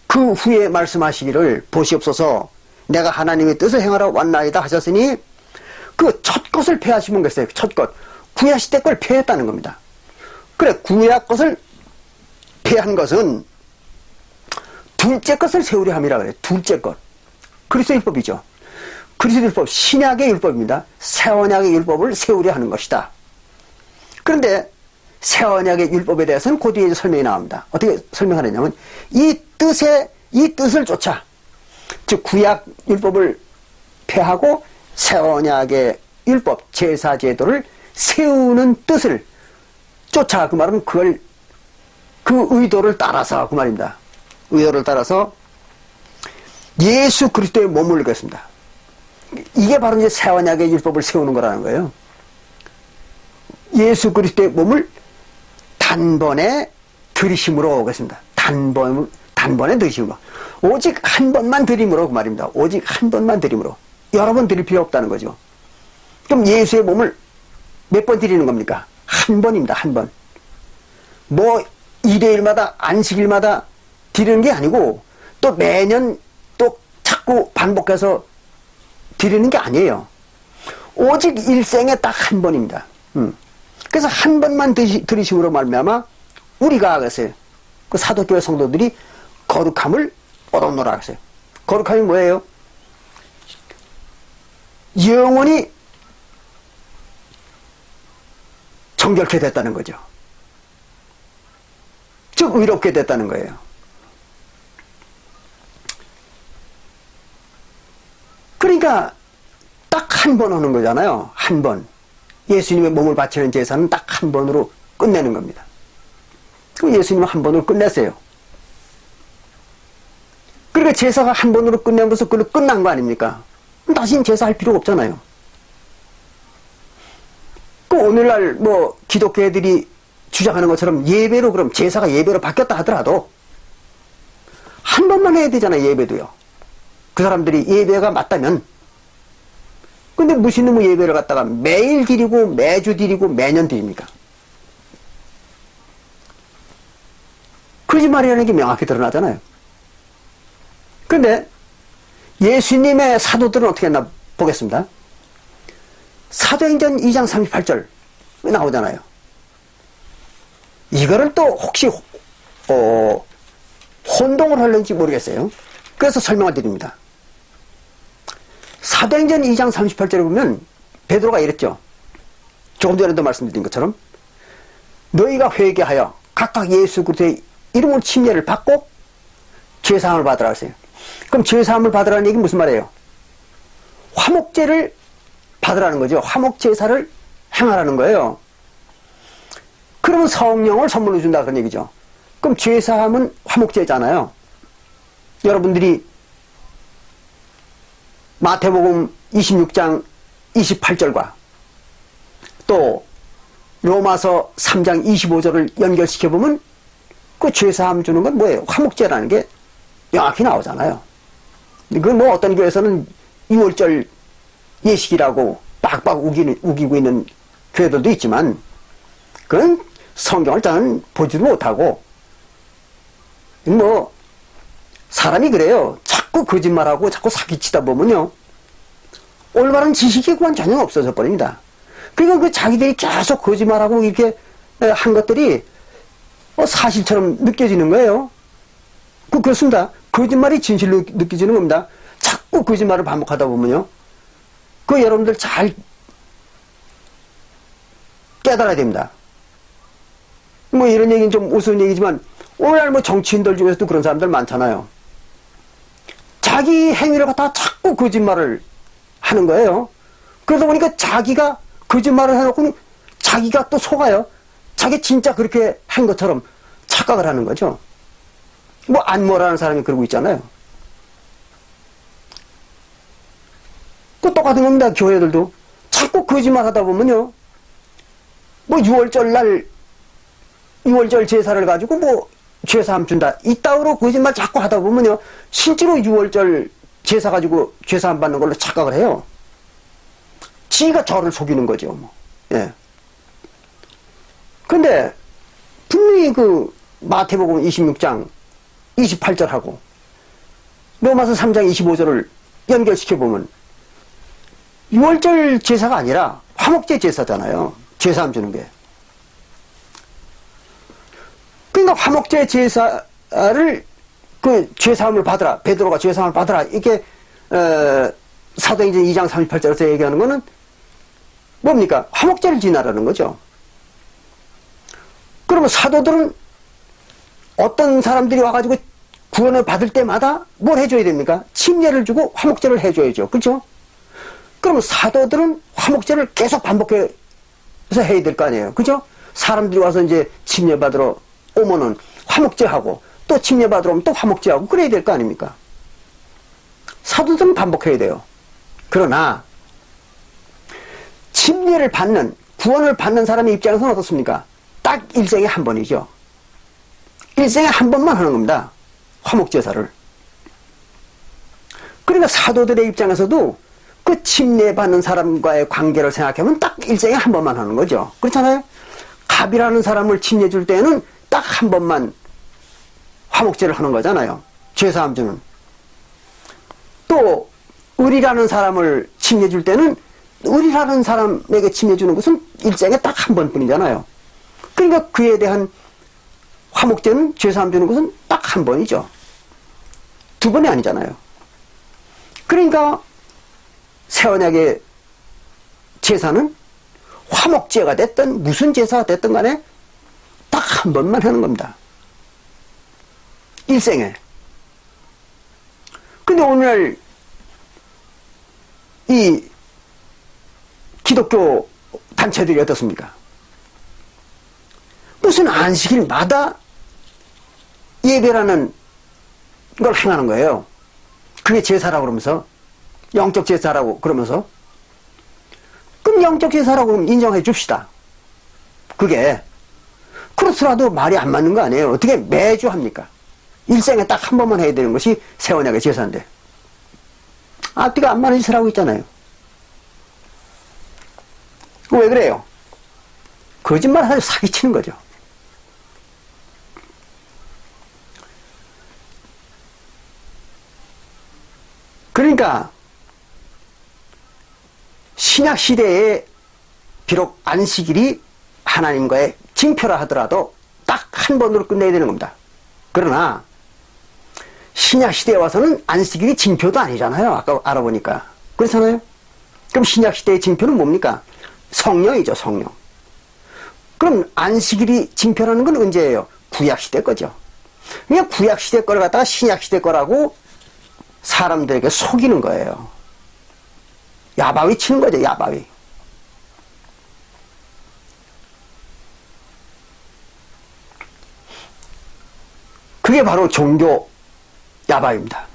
그 후에 말씀하시기를 보시옵소서 내가 하나님의 뜻을 행하러 왔나이다 하셨으니 그 첫 것을 폐하시면 됐어요. 첫 것. 구약시 때 걸 폐했다는 겁니다. 그래 구약 것을 폐한 것은 둘째 것을 세우려 함이라 그래요. 둘째 것. 그리스도 율법이죠. 그리스도 율법, 신약의 율법입니다. 새 언약의 율법을 세우려 하는 것이다. 그런데 새 언약의 율법에 대해서는 그 뒤에 설명이 나옵니다. 어떻게 설명하느냐면 이 뜻을 쫓아, 즉 구약 율법을 폐하고 새 언약의 율법, 제사 제도를 세우는 뜻을 쫓아, 그 말은 그 의도를 따라서, 그 말입니다. 의도를 따라서 예수 그리스도의 몸을 이겼습니다. 이게 바로 이제 새 언약의 율법을 세우는 거라는 거예요. 예수 그리스도의 몸을 단번에 들이심으로 그랬습니다. 단번에 들이심으로. 오직 한 번만 들임으로 그 말입니다. 오직 한 번만 들임으로. 여러 번 들일 필요 없다는 거죠. 그럼 예수의 몸을 몇 번 드리는 겁니까? 한 번입니다. 한 번. 뭐 일요일마다 안식일마다 드리는 게 아니고 또 매년 또 자꾸 반복해서 드리는 게 아니에요. 오직 일생에 딱 한 번입니다. 그래서 한 번만 들이심으로 말미암아 우리가 그랬어요. 그 사도교회 성도들이 거룩함을 얻어놓으라 그랬어요. 거룩함이 뭐예요? 영원히 정결케 됐다는 거죠. 즉 의롭게 됐다는 거예요. 그러니까 딱 한 번 하는 거잖아요. 한 번. 예수님의 몸을 바치는 제사는 딱 한 번으로 끝내는 겁니다. 그럼 예수님은 한 번으로 끝냈어요. 그러니까 제사가 한 번으로 끝내면서 그걸로 끝난 거 아닙니까? 다시는 제사할 필요가 없잖아요. 그 오늘날 뭐 기독교애들이 주장하는 것처럼 예배로, 그럼 제사가 예배로 바뀌었다 하더라도 한 번만 해야 되잖아요. 예배도요. 그 사람들이 예배가 맞다면. 근데 무슨 놈의 예배를 갖다가 매일 드리고 매주 드리고 매년 드립니까? 거짓말이라는 게 명확히 드러나잖아요. 근데 예수님의 사도들은 어떻게 했나 보겠습니다. 사도행전 2장 38절 나오잖아요. 이거를 또 혹시 혼동을 하는지 모르겠어요. 그래서 설명을 드립니다. 사도행전 2장 38절에 보면 베드로가 이랬죠. 조금 전에도 말씀드린 것처럼 너희가 회개하여 각각 예수 그리스도의 이름으로 침례를 받고 죄사함을 받으라 하세요. 그럼 죄사함을 받으라는 얘기는 무슨 말이에요? 화목제를 받으라는 거죠. 화목제사를 행하라는 거예요. 그러면 성령을 선물로 준다 그런 얘기죠. 그럼 죄사함은 화목제잖아요. 여러분들이 마태복음 26장 28절과 또 로마서 3장 25절을 연결시켜보면 그 죄사함 주는 건 뭐예요? 화목제라는 게 명확히 나오잖아요. 그 뭐 어떤 교회에서는 6월절 예식이라고 빡빡 우기고 있는 교회들도 있지만 그건 성경을 저는 보지도 못하고 뭐 사람이 그래요. 자꾸 거짓말하고 자꾸 사기치다 보면요 올바른 지식이 그만 전혀 없어져 버립니다. 그러니까 그 자기들이 계속 거짓말하고 이렇게 한 것들이 사실처럼 느껴지는 거예요. 그렇습니다. 거짓말이 진실로 느껴지는 겁니다. 자꾸 거짓말을 반복하다 보면요 그 여러분들 잘 깨달아야 됩니다. 뭐 이런 얘기는 좀 우스운 얘기지만 오늘날 뭐 정치인들 중에서도 그런 사람들 많잖아요. 자기 행위를 갖다가 자꾸 거짓말을 하는 거예요. 그러다 보니까 자기가 거짓말을 해놓고 자기가 또 속아요. 자기 진짜 그렇게 한 것처럼 착각을 하는 거죠. 뭐 안모라는 사람이 그러고 있잖아요. 그 똑같은 겁니다. 교회들도 자꾸 거짓말 하다 보면요 뭐 6월절 제사를 가지고 뭐 죄사함 준다. 이따위로 거짓말 자꾸 하다 보면요. 실제로 6월절 제사 가지고 죄사함 받는 걸로 착각을 해요. 지가 저를 속이는 거죠. 뭐. 예. 근데 분명히 그 마태복음 26장 28절하고 로마서 3장 25절을 연결시켜보면 6월절 제사가 아니라 화목제 제사잖아요. 죄사함 주는 게. 그러니까 화목제 제사를 그 죄사함을 받으라. 베드로가 죄사함을 받으라. 이게 사도행전 2장 38절에서 얘기하는 거는 뭡니까? 화목제를 지나라는 거죠. 그러면 사도들은 어떤 사람들이 와가지고 구원을 받을 때마다 뭘 해줘야 됩니까? 침례를 주고 화목제를 해줘야죠. 그렇죠? 그러면 사도들은 화목제를 계속 반복해서 해야 될 거 아니에요. 그죠? 사람들이 와서 이제 침례받으러 오면은 화목제하고 또 침례받으러 오면 또 화목제하고 그래야 될 거 아닙니까? 사도들은 반복해야 돼요. 그러나 침례를 받는, 구원을 받는 사람의 입장에서는 어떻습니까? 딱 일생에 한 번이죠. 일생에 한 번만 하는 겁니다. 화목제사를. 그러니까 사도들의 입장에서도 그 침례받는 사람과의 관계를 생각하면 딱 일생에 한 번만 하는 거죠. 그렇잖아요? 갑이라는 사람을 침례 줄 때는 딱 한 번만 화목제를 하는 거잖아요. 죄사함 주는. 또 을이라는 사람을 침례 줄 때는 을이라는 사람에게 침례 주는 것은 일생에 딱 한 번뿐이잖아요. 그러니까 그에 대한 화목제는 죄사함 주는 것은 딱 한 번이죠. 두 번이 아니잖아요. 그러니까 새언약의 제사는 화목제가 됐든 무슨 제사가 됐든 간에 딱 한 번만 하는 겁니다. 일생에. 근데 오늘 이 기독교 단체들이 어떻습니까? 무슨 안식일마다 예배라는 걸 행하는 거예요. 그게 제사라고 그러면서, 영적 제사라고 그러면서. 그럼 영적 제사라고 그러면 인정해 줍시다. 그게. 그렇더라도 말이 안 맞는 거 아니에요. 어떻게 매주 합니까? 일생에 딱 한 번만 해야 되는 것이 새언약의 제사인데. 앞뒤가 안 맞는 짓을 하고 있잖아요. 왜 그래요? 거짓말 하고 사기치는 거죠. 그러니까 신약 시대에 비록 안식일이 하나님과의 징표라 하더라도 딱 한 번으로 끝내야 되는 겁니다. 그러나 신약 시대에 와서는 안식일이 징표도 아니잖아요. 아까 알아보니까. 그렇잖아요. 그럼 신약 시대의 징표는 뭡니까? 성령이죠. 성령. 그럼 안식일이 징표라는 건 언제예요? 구약 시대 거죠. 그냥 구약 시대 거를 갖다가 신약 시대 거라고 사람들에게 속이는 거예요. 야바위 치는 거죠. 야바위. 그게 바로 종교 야바위입니다.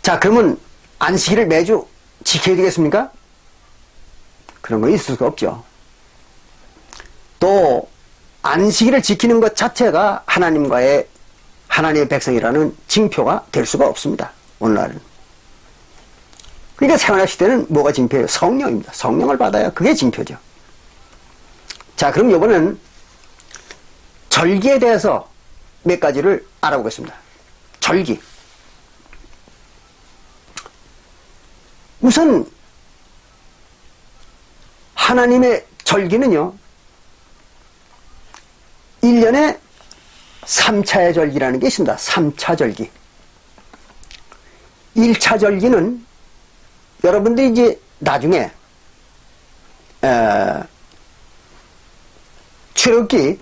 자, 그러면 안식일을 매주 지켜야 되겠습니까? 그런 거 있을 수가 없죠. 또 안식일을 지키는 것 자체가 하나님의 백성이라는 징표가 될 수가 없습니다. 오늘날은. 그러니까 새언약 시대는 뭐가 징표예요? 성령입니다. 성령을 받아야 그게 징표죠. 자, 그럼 이번에는 절기에 대해서 몇 가지를 알아보겠습니다. 절기. 우선 하나님의 절기는요, 1년에 3차의 절기라는 게 있습니다. 3차 절기. 1차 절기는 여러분들이 이제 나중에 출애굽기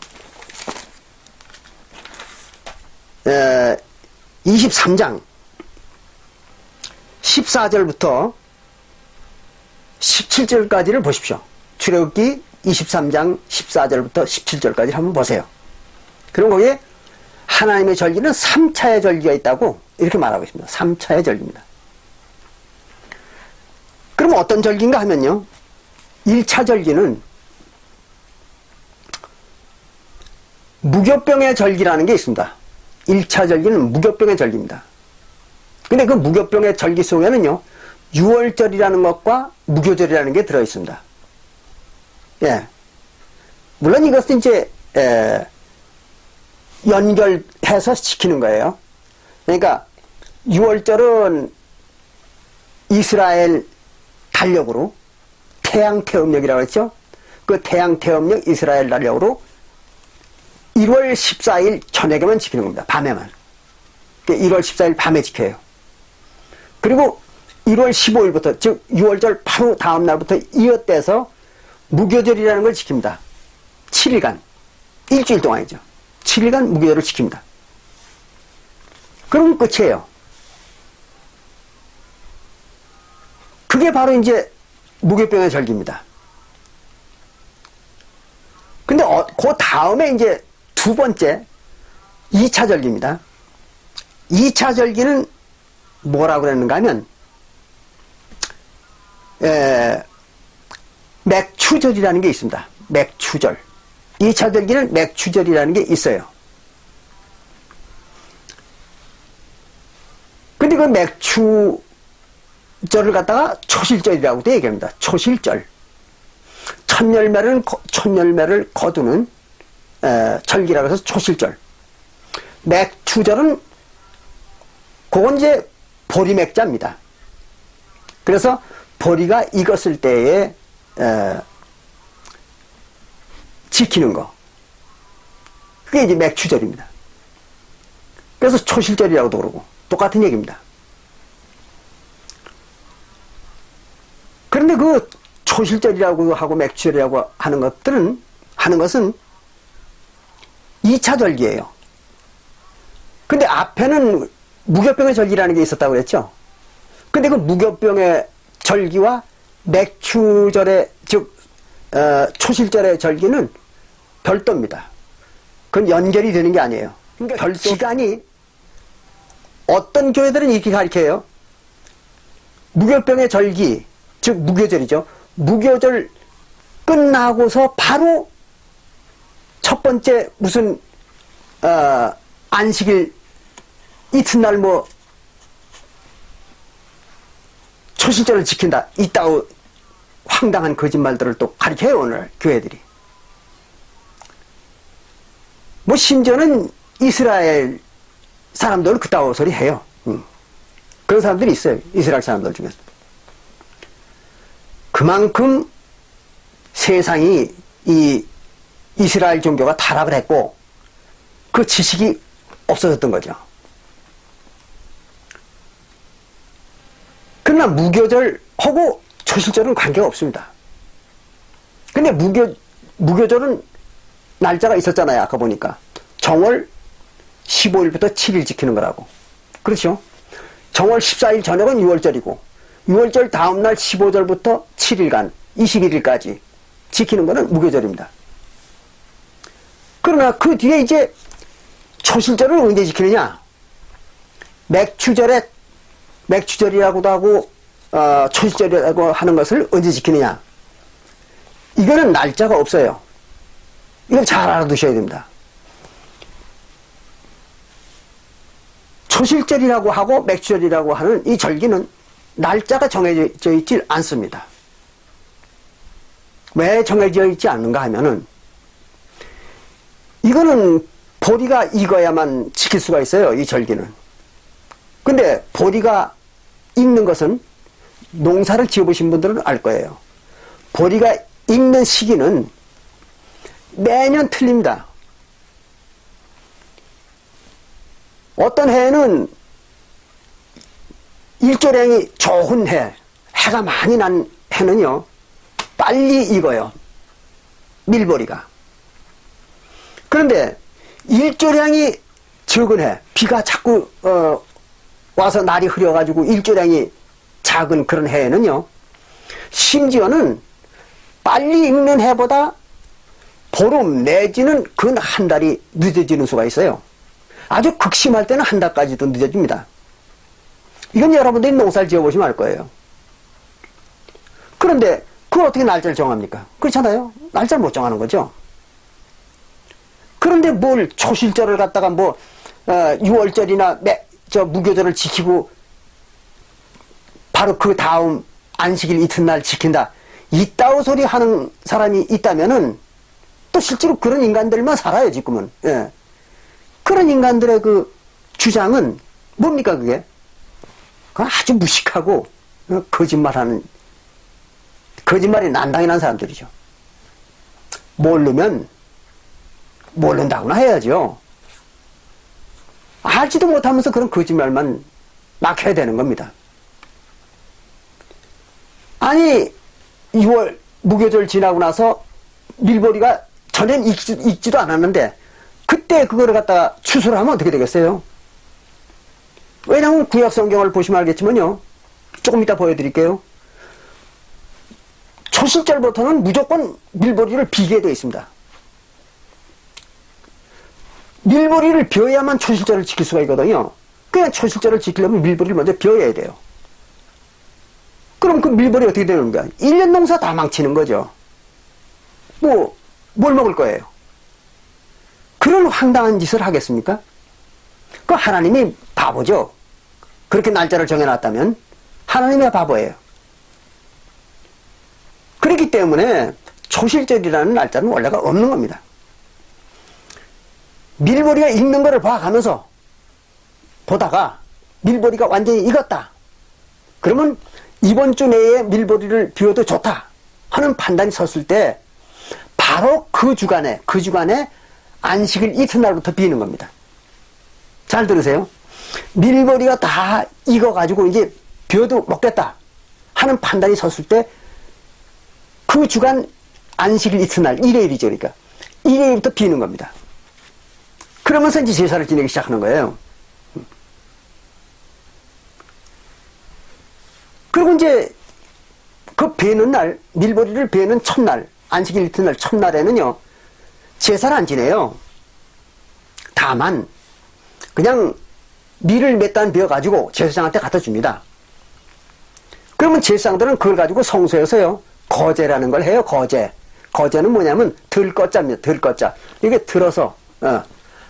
23장 14절부터 17절까지를 보십시오. 출애굽기 23장 14절부터 17절까지 한번 보세요. 그럼 거기에 하나님의 절기는 3차의 절기가 있다고 이렇게 말하고 있습니다. 3차의 절기입니다. 그럼 어떤 절기인가 하면요. 1차 절기는 무교병의 절기라는 게 있습니다. 1차 절기는 무교병의 절기입니다. 근데 그 무교병의 절기 속에는요, 유월절이라는 것과 무교절이라는 게 들어있습니다. 예. 물론 이것은 이제, 연결해서 지키는 거예요. 그러니까, 유월절은 이스라엘 달력으로 태양태음력이라고 했죠? 그 태양태음력 이스라엘 달력으로 1월 14일 저녁에만 지키는 겁니다. 밤에만. 1월 14일 밤에 지켜요. 그리고 1월 15일부터, 즉 6월절 바로 다음 날부터 이어떼서 무교절이라는 걸 지킵니다. 7일간. 일주일 동안이죠. 7일간 무교절을 지킵니다. 그럼 끝이에요. 그게 바로 이제 무교병의 절기입니다. 근데 그 다음에 이제 두 번째 2차 절기입니다. 2차 절기는 뭐라고 그랬는가 하면 맥추절이라는 게 있습니다. 맥추절. 2차 절기는 맥추절이라는 게 있어요. 근데 그 맥추절을 갖다가 초실절이라고도 얘기합니다. 초실절. 첫 열매를 거두는 절기라고 해서 초실절. 맥추절은 그건 이제 보리맥자입니다. 그래서 보리가 익었을 때에 지키는 거. 그게 이제 맥추절입니다. 그래서 초실절이라고도 그러고 똑같은 얘기입니다. 그런데 그 초실절이라고 하고 맥추절이라고 하는 것은 2차 절기예요. 근데 앞에는 무교병의 절기라는 게 있었다고 그랬죠. 근데 그 무교병의 절기와 맥추절의 즉 초실절의 절기는 별도입니다. 그건 연결이 되는 게 아니에요. 그러니까 별도 시간이 어떤 교회들은 이렇게 가르쳐요. 무교병의 절기 즉 무교절이죠. 무교절 끝나고서 바로 첫 번째 무슨 안식일 이튿날 뭐 초실절을 지킨다 이따위 황당한 거짓말들을 또 가르쳐요. 오늘 교회들이 뭐 심지어는 이스라엘 사람들은 그따위 소리 해요. 그런 사람들이 있어요. 이스라엘 사람들 중에서. 그만큼 세상이 이 이스라엘 종교가 타락을 했고 그 지식이 없어졌던 거죠. 그러나 무교절하고 초실절은 관계가 없습니다. 근데 무교절은 날짜가 있었잖아요. 아까 보니까 정월 15일부터 7일 지키는 거라고. 그렇죠? 정월 14일 저녁은 6월절이고 6월절 다음날 15절부터 7일간 21일까지 지키는 것은 무교절입니다. 그러나 그 뒤에 이제 초실절을 언제 지키느냐? 맥추절이라고도 하고 초실절이라고 하는 것을 언제 지키느냐? 이거는 날짜가 없어요. 이걸 잘 알아두셔야 됩니다. 초실절이라고 하고 맥추절이라고 하는 이 절기는 날짜가 정해져 있지 않습니다. 왜 정해져 있지 않는가 하면은 이거는 보리가 익어야만 지킬 수가 있어요. 이 절기는. 근데 보리가 익는 것은 농사를 지어보신 분들은 알 거예요. 보리가 익는 시기는 매년 틀립니다. 어떤 해에는 일조량이 좋은 해가 많이 난 해는요, 빨리 익어요. 밀보리가. 그런데 일조량이 적은 해, 비가 자꾸 와서 날이 흐려가지고 일조량이 작은 그런 해에는요, 심지어는 빨리 익는 해보다 보름 내지는 근 한 달이 늦어지는 수가 있어요. 아주 극심할 때는 한 달까지도 늦어집니다. 이건 여러분들이 농사를 지어보시면 알 거예요. 그런데 그걸 어떻게 날짜를 정합니까? 그렇잖아요. 날짜를 못 정하는 거죠. 그런데 뭘 초실절을 갖다가 6월절이나 무교절을 지키고 바로 그 다음 안식일 이튿날 지킨다. 이따오 소리 하는 사람이 있다면은 또 실제로 그런 인간들만 살아요, 지금은. 예. 그런 인간들의 그 주장은 뭡니까, 그게? 그건 아주 무식하고 거짓말이 난당히 난 사람들이죠. 모르면 모른다고나 해야죠. 알지도 못하면서 그런 거짓말만 막 해야 되는 겁니다. 아니 6월 무교절 지나고 나서 밀보리가 전엔 익지도 않았는데 그때 그거를 갖다가 추수를 하면 어떻게 되겠어요? 왜냐하면 구약성경을 보시면 알겠지만요. 조금 이따 보여드릴게요. 초실절부터는 무조건 밀보리를 비게 되어 있습니다. 밀보리를 벼야만 초실절을 지킬 수가 있거든요. 그냥 초실절을 지키려면 밀보리를 먼저 벼야 돼요. 그럼 그 밀보리 어떻게 되는 거야? 1년 농사 다 망치는 거죠. 뭘 먹을 거예요? 그런 황당한 짓을 하겠습니까? 그 하나님이 바보죠. 그렇게 날짜를 정해놨다면 하나님이 바보예요. 그렇기 때문에 초실절이라는 날짜는 원래가 없는 겁니다. 밀보리가 익는 거를 봐가면서 보다가 밀보리가 완전히 익었다. 그러면 이번 주 내에 밀보리를 비워도 좋다 하는 판단이 섰을 때 바로 그 주간에 안식일 이튿날부터 비는 겁니다. 잘 들으세요. 밀보리가 다 익어가지고 이제 비워도 먹겠다 하는 판단이 섰을 때 그 주간 안식일 이튿날 일요일이죠. 그러니까 일요일부터 비는 겁니다. 그러면서 이제 제사를 지내기 시작하는 거예요. 그리고 이제 그 베는 날, 밀보리를 베는 첫날, 안식일 이튿날 첫날에는요, 제사를 안 지내요. 다만, 그냥 밀을 몇 단 베어가지고 제사장한테 갖다 줍니다. 그러면 제사장들은 그걸 가지고 성소에서요, 거제라는 걸 해요, 거제. 거제는 뭐냐면 들꺼자입니다, 들꺼자. 이게 들어서,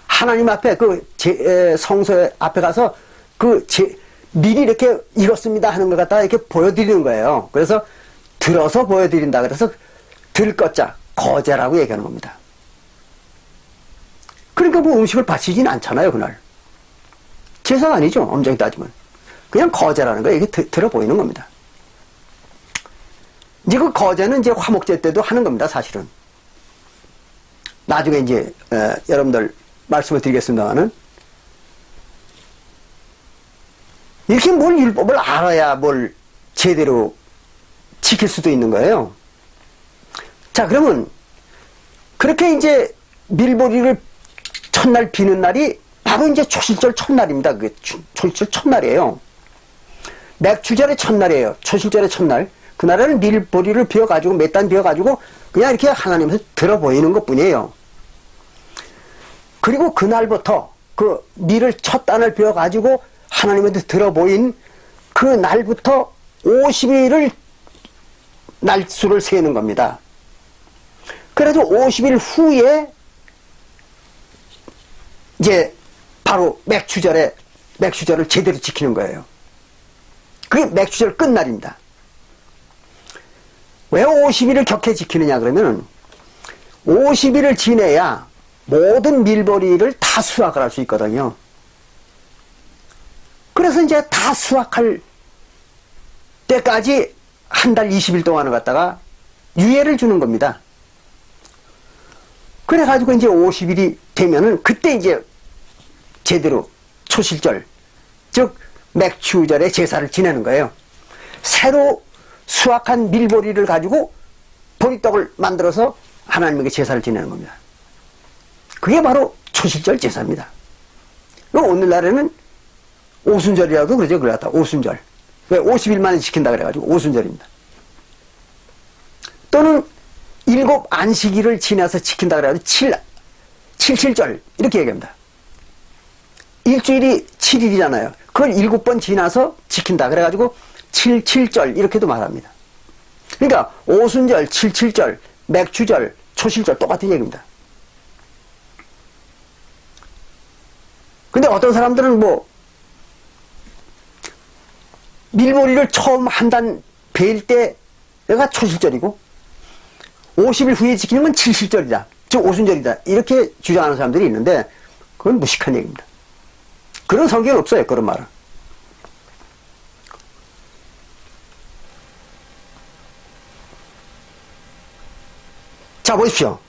하나님 앞에 성소 앞에 가서 밀이 이렇게 익었습니다 하는 것 갖다가 이렇게 보여드리는 거예요. 그래서 들어서 보여드린다. 그래서 들꺼자, 거제라고 얘기하는 겁니다. 그러니까 음식을 바치진 않잖아요, 그날. 제사가 아니죠, 엄정히 따지면. 그냥 거제라는 거, 이게 들어 보이는 겁니다. 이제 그 거제는 이제 화목제 때도 하는 겁니다, 사실은. 나중에 이제, 여러분들 말씀을 드리겠습니다만은. 이렇게 뭘 율법을 알아야 뭘 제대로 지킬 수도 있는 거예요. 자, 그러면 그렇게 이제 밀보리를 첫날 비는 날이 바로 이제 초실절 첫날입니다. 그게 초실절 첫날이에요. 맥주절의 첫날이에요. 초실절의 첫날. 그날에는 밀보리를 비워가지고 몇 단 비워가지고 그냥 이렇게 하나님한테 들어 보이는 것 뿐이에요. 그리고 그날부터 그 밀을 첫 단을 비워가지고 하나님한테 들어 보인 그 날부터 50일을 날수를 세는 겁니다. 그래서 50일 후에 이제 바로 맥주절을 제대로 지키는 거예요. 그게 맥주절 끝날입니다. 왜 50일을 격해 지키느냐 그러면 50일을 지내야 모든 밀보리를 다 수확을 할 수 있거든요. 그래서 이제 다 수확할 때까지 한 달 20일 동안을 갖다가 유예를 주는 겁니다. 그래가지고 이제 50일이 되면은 그때 이제 제대로 초실절, 즉 맥추절의 제사를 지내는 거예요. 새로 수확한 밀보리를 가지고 보리떡을 만들어서 하나님에게 제사를 지내는 겁니다. 그게 바로 초실절 제사입니다. 오늘날에는 오순절이라도 그러죠. 그래 갖다 오순절. 왜 50일 만에 지킨다 그래가지고 오순절입니다. 또는 7 안식일을 지나서 지킨다 그래가지고 7.7절 이렇게 얘기합니다. 일주일이 7일이잖아요. 그걸 7번 지나서 지킨다 그래가지고 7.7절 이렇게도 말합니다. 그러니까 오순절, 칠칠절, 맥추절, 초실절 똑같은 얘기입니다. 근데 어떤 사람들은 뭐 밀보리를 처음 한 단 베일 때가 초실절이고 50일 후에 지키는 건 칠실절이다. 즉 오순절이다. 이렇게 주장하는 사람들이 있는데 그건 무식한 얘기입니다. 그런 성경은 없어요. 그런 말은. 자 보십시오.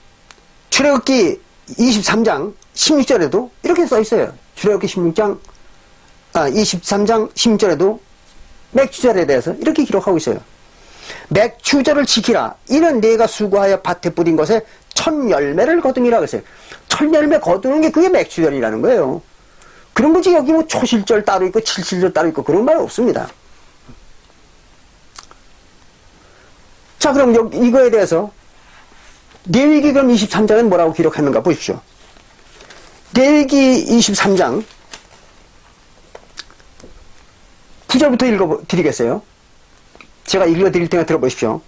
출애굽기 23장 16절에도 이렇게 써 있어요. 출애굽기 23장 16절에도 맥추절에 대해서 이렇게 기록하고 있어요. 맥추절을 지키라. 이는 네가 수고하여 밭에 뿌린 것에 첫 열매를 거둠이라 그랬어요. 첫 열매 거두는 게 그게 맥추절이라는 거예요. 그런 거지 여기 뭐 초실절 따로 있고 칠실절 따로 있고 그런 말 없습니다. 자 그럼 이거에 대해서 레위기 그럼 23장은 뭐라고 기록했는가 보십시오. 레위기 23장 9절부터 읽어드리겠어요. 제가 읽어드릴 테니까 들어보십시오.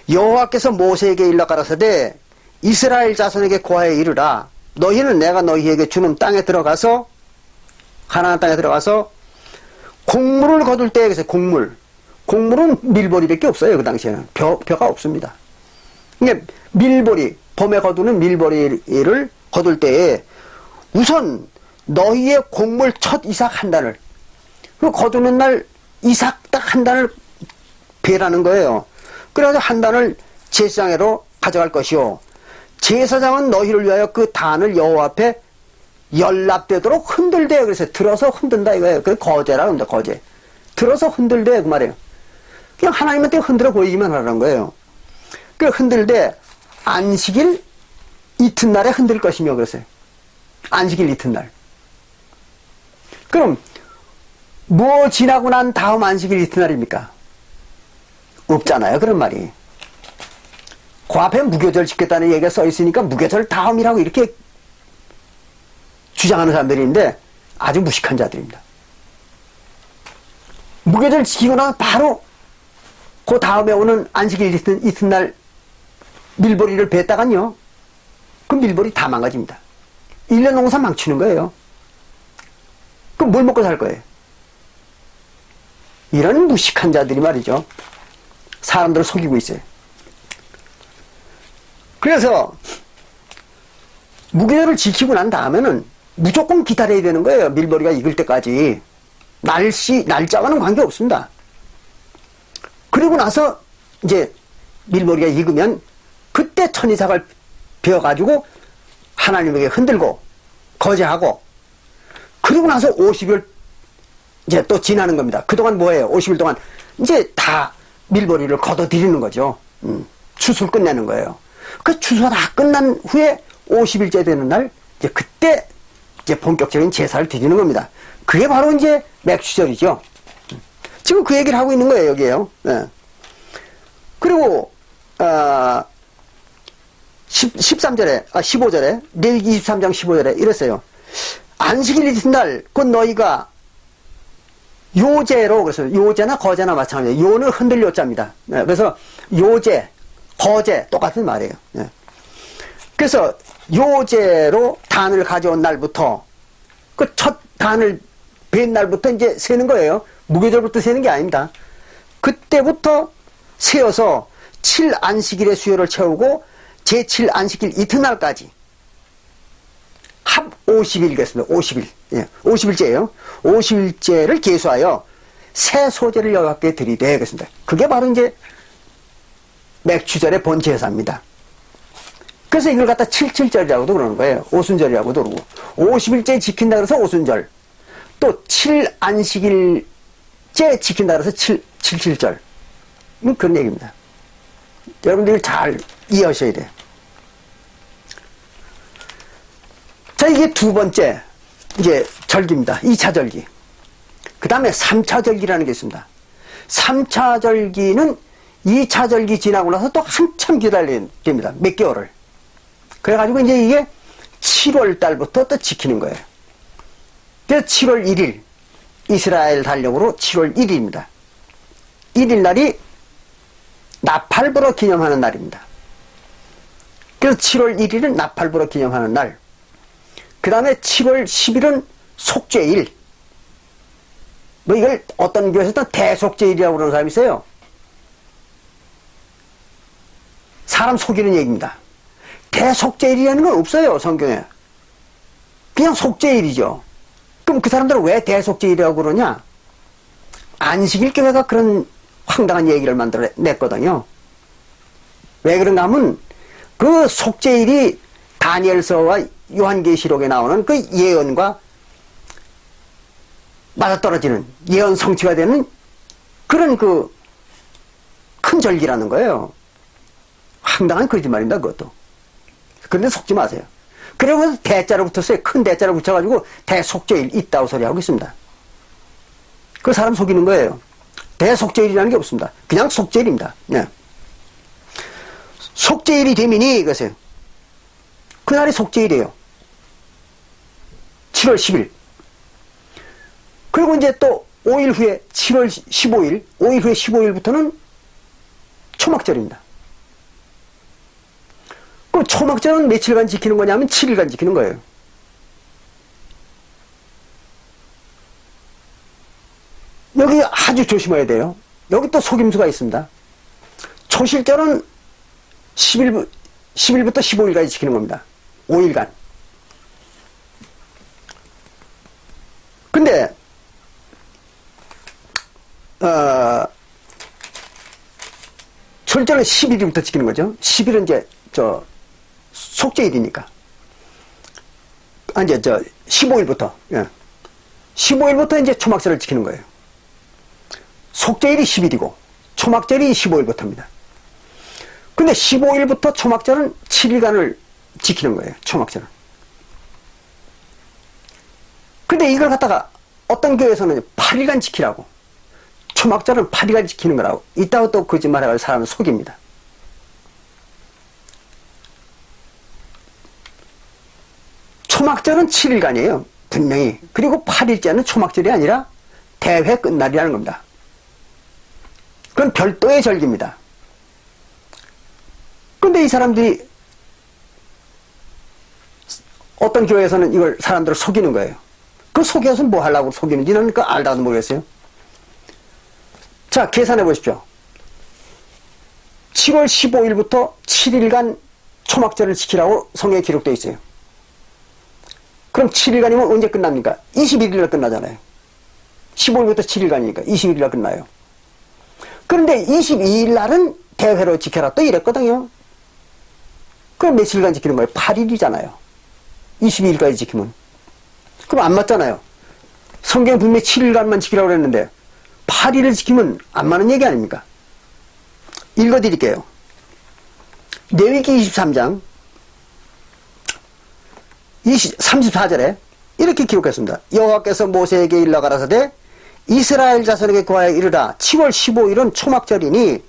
여호와께서 모세에게 일러 가라사대 이스라엘 자손에게 고하여 이르라. 너희는 내가 너희에게 주는 땅에 들어가서 가나안 땅에 들어가서 곡물을 거둘 때에 그래서 곡물은 밀보리밖에 없어요. 그 당시에는 벼가 없습니다. 그러니까 밀보리 봄에 거두는 밀보리를 거둘 때에 우선 너희의 곡물 첫 이삭 한 단을 그 거두는 날 이삭 딱 한 단을 배라는 거예요. 그래서 한 단을 제사장으로 가져갈 것이요. 제사장은 너희를 위하여 그 단을 여호와 앞에 연락되도록 흔들대. 그래서 들어서 흔든다 이거예요. 그게 거제라고 합니다. 거제. 들어서 흔들대 그 말이에요. 그냥 하나님한테 흔들어 보이기만 하라는 거예요. 그 흔들대 안식일 이튿날에 흔들 것이며 그랬어요. 안식일 이튿날. 그럼 뭐 지나고 난 다음 안식일 이튿날입니까? 없잖아요. 그런 말이. 그 앞에 무교절 지켰다는 얘기가 써 있으니까 무교절 다음이라고 이렇게 주장하는 사람들이 있는데 아주 무식한 자들입니다. 무교절 지키고 나서 바로 그 다음에 오는 안식일 이튿날 밀보리를 뱉다간요. 그 밀보리 다 망가집니다. 1년 농사 망치는 거예요. 그럼 뭘 먹고 살 거예요? 이런 무식한 자들이 말이죠. 사람들을 속이고 있어요. 그래서 무교절을 지키고 난 다음에는 무조건 기다려야 되는 거예요. 밀보리가 익을 때까지. 날짜와는 관계없습니다. 그리고 나서 이제 밀보리가 익으면 그때 천이삭을 베어가지고 하나님에게 흔들고 거제하고 그리고 나서 50일 이제 또 지나는 겁니다. 그동안 뭐예요? 50일 동안 이제 다 밀보리를 걷어들이는 거죠. 추수를 끝내는 거예요. 그 추수가 다 끝난 후에 50일째 되는 날 이제 그때 이제 본격적인 제사를 드리는 겁니다. 그게 바로 이제 맥추절이죠. 지금 그 얘기를 하고 있는 거예요, 여기에요. 네. 그리고 15절에 레위기 23장 15절에 이랬어요. 안식일 이튿날 곧 너희가 요제로 그래서 요제나 거제나 마찬가지예요. 요는 흔들 요자입니다. 네. 그래서 요제, 거제 똑같은 말이에요. 네. 그래서 요제로 단을 가져온 날부터 그 첫 단을 벤 날부터 이제 세는 거예요. 무교절부터 세는 게 아닙니다. 그때부터 세어서 7안식일의 수요를 채우고 제7안식일 이튿날까지 합 50일이겠습니다. 50일. 예, 50일째예요. 50일째를 계수하여 새 소재를 여호와께 드리되 그랬습니다. 그게 바로 이제 맥추절의 본제사입니다. 그래서 이걸 갖다 77절이라고도 그러는 거예요. 오순절이라고도 그러고 50일째 지킨다 그래서 오순절 또 7안식일째 지킨다 그래서 77절 그런 얘기입니다. 여러분들이 잘 이해하셔야 돼요. 자, 이게 두 번째 이제 절기입니다. 2차 절기. 그 다음에 3차 절기라는 게 있습니다. 3차 절기는 2차 절기 지나고 나서 또 한참 기다려야 됩니다. 몇 개월을. 그래가지고 이제 이게 7월 달부터 또 지키는 거예요. 그래서 7월 1일 이스라엘 달력으로 7월 1일입니다. 1일 날이 나팔불어 기념하는 날입니다. 그래서 7월 1일은 나팔불어 기념하는 날. 그 다음에 7월 10일은 속죄일. 뭐 이걸 어떤 교회에서는 대속죄일이라고 그러는 사람이 있어요. 사람 속이는 얘기입니다. 대속죄일이라는 건 없어요, 성경에. 그냥 속죄일이죠. 그럼 그 사람들은 왜 대속죄일이라고 그러냐? 안식일 교회가 그런 황당한 얘기를 만들어냈거든요. 왜 그런가 하면 그 속죄일이 다니엘서와 요한계시록에 나오는 그 예언과 맞아떨어지는 예언 성취가 되는 그런 그 큰 절기라는 거예요. 황당한 거짓말입니다, 그것도. 그런데 속지 마세요. 그리고 대자로 붙었어요. 큰 대자로 붙여가지고 대속죄일 있다고 소리하고 있습니다. 그 사람 속이는 거예요. 대속죄일이라는 게 없습니다. 그냥 속죄일입니다. 네. 속죄일이 되면이 이것은 그날이 속죄일이에요. 7월 10일. 그리고 이제 또 5일 후에 7월 15일, 5일 후에 15일부터는 초막절입니다. 그럼 초막절은 며칠간 지키는 거냐면 7일간 지키는 거예요. 여기 아주 조심해야 돼요. 여기 또 속임수가 있습니다. 초실절은 10일부터 15일까지 지키는 겁니다. 5일간. 근데 철절은 10일부터 지키는 거죠. 10일은 이제 속죄일이니까. 이제 15일부터. 예. 15일부터 이제 초막절을 지키는 거예요. 속죄일이 10일이고 초막절이 15일부터입니다. 근데 15일부터 초막절은 7일간을 지키는 거예요. 초막절은. 근데 이걸 갖다가 어떤 교회에서는 8일간 지키라고, 초막절은 8일간 지키는 거라고 이따가 또 거짓말해가지고 사람을 속입니다. 초막절은 7일간이에요. 분명히. 그리고 8일째는 초막절이 아니라 대회 끝날이라는 겁니다. 그건 별도의 절기입니다. 근데 이 사람들이 어떤 교회에서는 이걸 사람들을 속이는 거예요. 그 속여서 뭐 하려고 속이는지 나는 그 알다도 모르겠어요. 자, 계산해 보십시오. 7월 15일부터 7일간 초막절을 지키라고 성경에 기록되어 있어요. 그럼 7일간이면 언제 끝납니까? 21일날 끝나잖아요. 15일부터 7일간이니까 21일날 끝나요. 그런데 22일날은 대회로 지켜라 또 이랬거든요. 그럼 며칠간 지키는 거예요? 8일이잖아요. 22일까지 지키면. 그럼 안 맞잖아요. 성경 분명히 7일간만 지키라고 그랬는데 8일을 지키면 안 맞는 얘기 아닙니까? 읽어드릴게요. 레위기 23장 34절에 이렇게 기록했습니다. 여호와께서 모세에게 일러 가라사대 이스라엘 자손에게 구하여 이르라 7월 15일은 초막절이니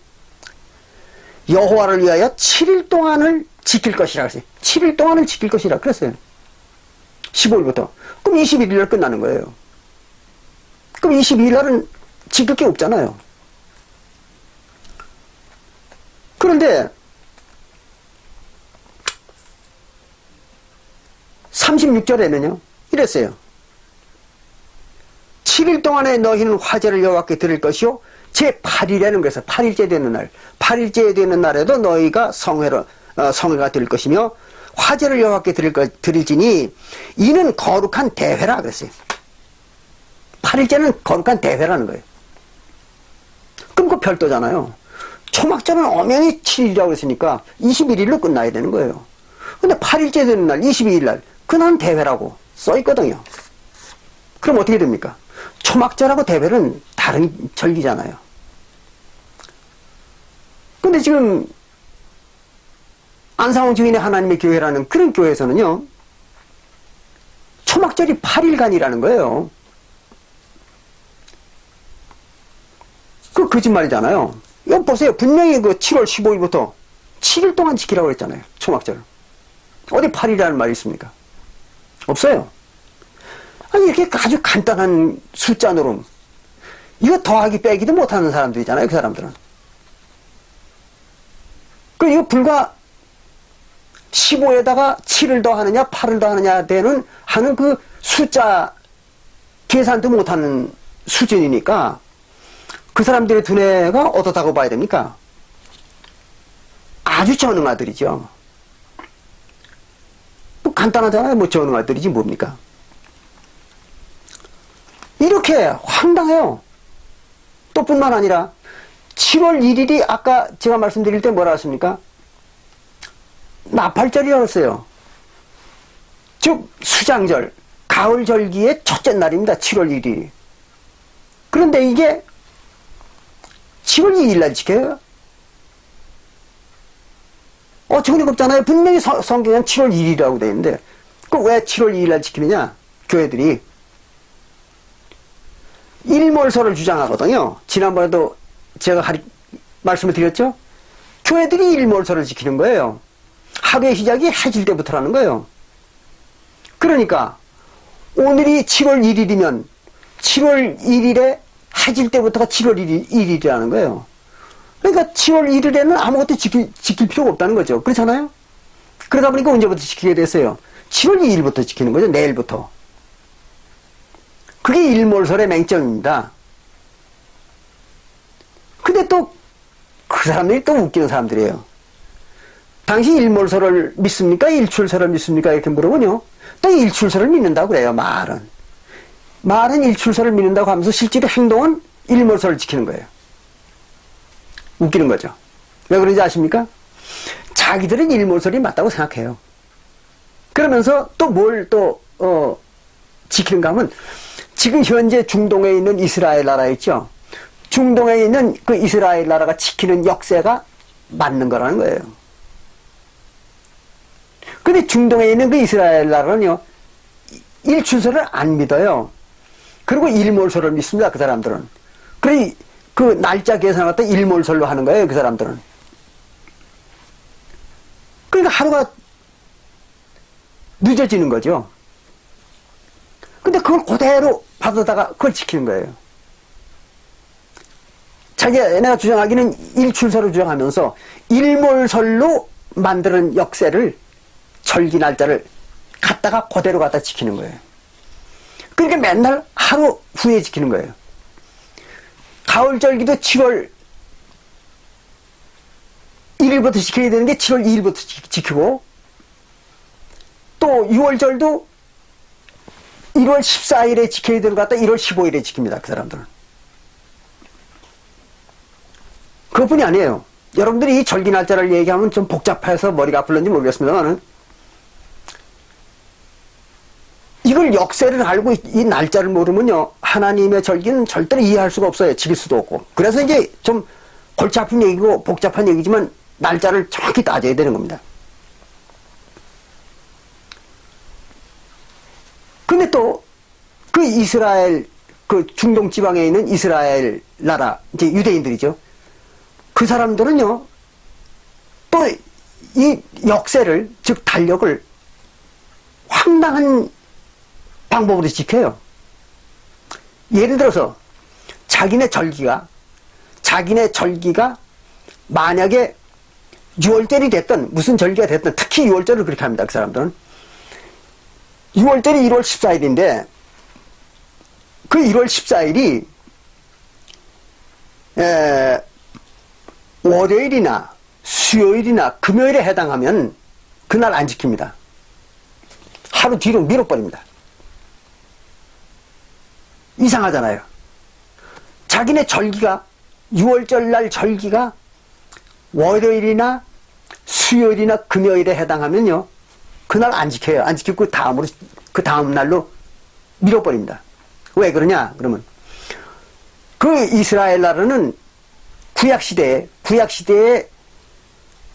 여호와를 위하여 7일 동안을 지킬 것이라 그랬어요. 7일 동안을 지킬 것이라 그랬어요. 15일부터. 그럼 21일날 끝나는 거예요. 그럼 22일날은 지킬 게 없잖아요. 그런데 36절에는요 이랬어요. 7일 동안에 너희는 화제를 여호와께 드릴 것이요 제 8일에는 그래서 8일째 되는 날 8일째 되는 날에도 너희가 성회가 될 것이며 화제를 여호와께 드릴지니 이는 거룩한 대회라 그랬어요. 8일째는 거룩한 대회라는 거예요. 그럼 그 별도잖아요. 초막절은 엄연히 7일이라고 했으니까 21일로 끝나야 되는 거예요. 근데 8일째 되는 날 22일날 그날은 대회라고 써있거든요. 그럼 어떻게 됩니까? 초막절하고 대회는 다른 절기잖아요. 근데 지금 안상홍 주인의 하나님의 교회라는 그런 교회에서는요 초막절이 8일간이라는 거예요. 그 거짓말이잖아요. 이거 보세요. 분명히 그 7월 15일부터 7일 동안 지키라고 했잖아요. 초막절. 어디 8일이라는 말이 있습니까? 없어요. 아니 이렇게 아주 간단한 숫자 노름 이거 더하기 빼기도 못하는 사람들이잖아요. 그 사람들은. 이거 불과 15에다가 7을 더하느냐 8을 더하느냐 하는 그 숫자 계산도 못하는 수준이니까 그 사람들의 두뇌가 어떻다고 봐야 됩니까? 아주 전능아들이죠. 뭐 간단하잖아요. 뭐 전능아들이지 뭡니까? 이렇게 황당해요. 또 뿐만 아니라 7월 1일이 아까 제가 말씀드릴 때 뭐라 했습니까? 나팔절이었어요. 즉 수장절, 가을절기의 첫째 날입니다. 7월 1일이. 그런데 이게 7월 2일 날 지켜요. 어처구니 없잖아요. 분명히 성경에는 7월 1일이라고 되어 있는데 그 왜 7월 2일 날 지키느냐? 교회들이 일몰설을 주장하거든요. 지난번에도 제가 말씀을 드렸죠? 교회들이 일몰설을 지키는 거예요. 하루의 시작이 해질 때부터라는 거예요. 그러니까 오늘이 7월 1일이면 7월 1일에 해질 때부터가 7월 1일이라는 거예요. 그러니까 7월 1일에는 아무것도 지킬 필요가 없다는 거죠. 그렇잖아요? 그러다 보니까 언제부터 지키게 됐어요? 7월 2일부터 지키는 거죠. 내일부터. 그게 일몰설의 맹점입니다. 근데 또 그 사람들이 또 웃기는 사람들이에요. 당시 일몰설을 믿습니까? 일출설을 믿습니까? 이렇게 물어보면요. 또 일출설을 믿는다고 그래요. 말은 일출설을 믿는다고 하면서 실제로 행동은 일몰설을 지키는 거예요. 웃기는 거죠. 왜 그런지 아십니까? 자기들은 일몰설이 맞다고 생각해요. 그러면서 또 뭘 지키는가 하면 지금 현재 중동에 있는 이스라엘 나라 있죠. 중동에 있는 그 이스라엘 나라가 지키는 역사가 맞는 거라는 거예요. 근데 중동에 있는 그 이스라엘 나라는요, 일출설을 안 믿어요. 그리고 일몰설을 믿습니다, 그 사람들은. 그래, 그 날짜 계산을 갖다 일몰설로 하는 거예요, 그 사람들은. 그러니까 하루가 늦어지는 거죠. 근데 그걸 그대로 받아다가 그걸 지키는 거예요. 내가 주장하기는 일출설을 주장하면서 일몰설로 만드는 역사를 절기 날짜를 그대로 갖다 지키는 거예요. 그러니까 맨날 하루 후에 지키는 거예요. 가을절기도 7월 1일부터 지켜야 되는데 7월 2일부터 지키고 또 6월절도 1월 14일에 지켜야 되는 것 같다 1월 15일에 지킵니다. 그 사람들은. 그것뿐이 아니에요. 여러분들이 이 절기 날짜를 얘기하면 좀 복잡해서 머리가 아플는지 모르겠습니다만 이걸 역사를 알고 이 날짜를 모르면요 하나님의 절기는 절대로 이해할 수가 없어요. 지킬 수도 없고. 그래서 이제 좀 골치 아픈 얘기고 복잡한 얘기지만 날짜를 정확히 따져야 되는 겁니다. 근데 또 그 이스라엘 그 중동 지방에 있는 이스라엘 나라 이제 유대인들이죠. 그 사람들은요 또 이 역사를 즉 달력을 황당한 방법으로 지켜요. 예를 들어서 자기네 절기가 만약에 6월절이 됐든 무슨 절기가 됐든 특히 6월절을 그렇게 합니다. 그 사람들은 6월절이 1월 14일인데 그 1월 14일이 월요일이나 수요일이나 금요일에 해당하면 그날 안 지킵니다. 하루 뒤로 밀어버립니다. 이상하잖아요. 자기네 절기가 6월절 날 절기가 월요일이나 수요일이나 금요일에 해당하면요 그날 안 지켜요. 안 지키고 그 다음 날로 밀어버립니다. 왜 그러냐 그러면 그 이스라엘 나라는 구약시대에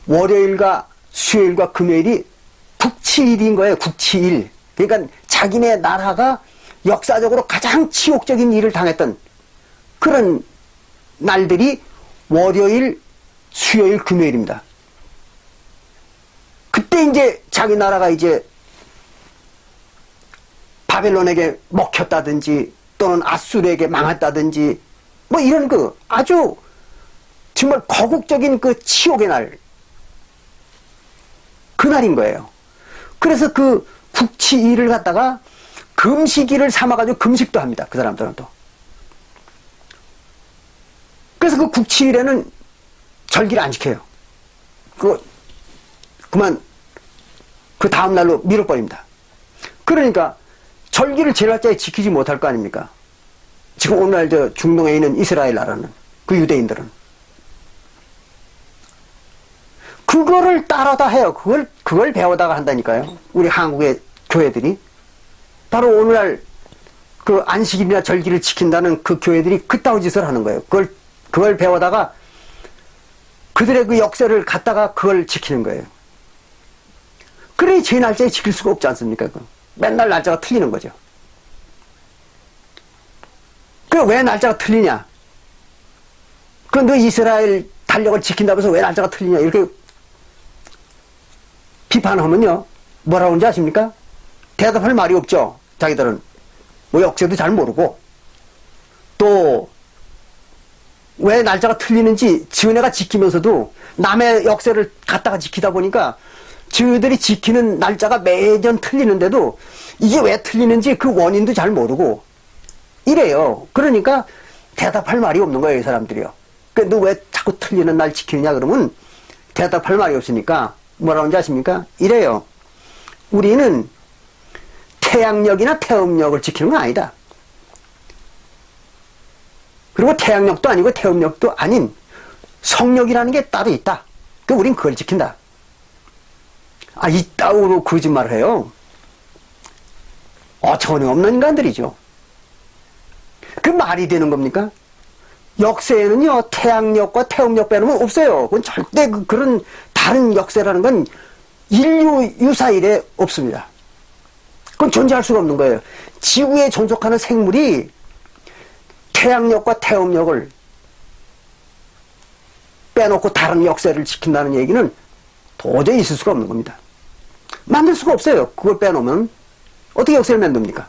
월요일과 수요일과 금요일이 국치일인 거예요. 국치일. 그러니까 자기네 나라가 역사적으로 가장 치욕적인 일을 당했던 그런 날들이 월요일, 수요일, 금요일입니다. 그때 이제 자기 나라가 이제 바벨론에게 먹혔다든지 또는 아수르에게 망했다든지 뭐 이런 그 아주 정말 거국적인 그 치욕의 날 그날인 거예요. 그래서 그 국치일을 갖다가 금식일을 삼아가지고 금식도 합니다. 그 사람들은 또. 그래서 그 국치일에는 절기를 안 지켜요. 그만 그 다음날로 미뤄버립니다. 그러니까 절기를 제날짜에 지키지 못할 거 아닙니까? 지금 오늘날 저 중동에 있는 이스라엘 나라는 그 유대인들은 그거를 따라다 해요. 그걸 배우다가 한다니까요. 우리 한국의 교회들이 바로 오늘날 그 안식일이나 절기를 지킨다는 그 교회들이 그따위 짓을 하는 거예요. 그걸 배우다가 그들의 그 역사를 갖다가 그걸 지키는 거예요. 그래 제 날짜에 지킬 수가 없지 않습니까? 맨날 날짜가 틀리는 거죠. 그 왜 날짜가 틀리냐? 그 너 이스라엘 달력을 지킨다고 해서 왜 날짜가 틀리냐? 이렇게 비판하면요. 뭐라고 하는지 아십니까? 대답할 말이 없죠. 자기들은. 뭐 역사도 잘 모르고. 또 왜 날짜가 틀리는지 지은애가 지키면서도 남의 역사를 갖다가 지키다 보니까 저희들이 지키는 날짜가 매년 틀리는데도 이게 왜 틀리는지 그 원인도 잘 모르고 이래요. 그러니까 대답할 말이 없는 거예요, 이 사람들이요. 너 왜 자꾸 틀리는 날 지키느냐 그러면 대답할 말이 없으니까 뭐라고 하는지 아십니까? 이래요. 우리는 태양력이나 태음력을 지키는 건 아니다. 그리고 태양력도 아니고 태음력도 아닌 성력이라는 게 따로 있다. 우린 그걸 지킨다. 이따위로 거짓말을 해요. 전혀 없는 인간들이죠. 그 말이 되는 겁니까? 역사에는요, 태양력과 태음력 빼놓으면 없어요. 그건 절대 그런 다른 역사라는 건 인류 유사일에 없습니다. 그건 존재할 수가 없는 거예요. 지구에 존속하는 생물이 태양력과 태음력을 빼놓고 다른 역사를 지킨다는 얘기는 도저히 있을 수가 없는 겁니다. 만들 수가 없어요. 그걸 빼놓으면 어떻게 역사를 만듭니까?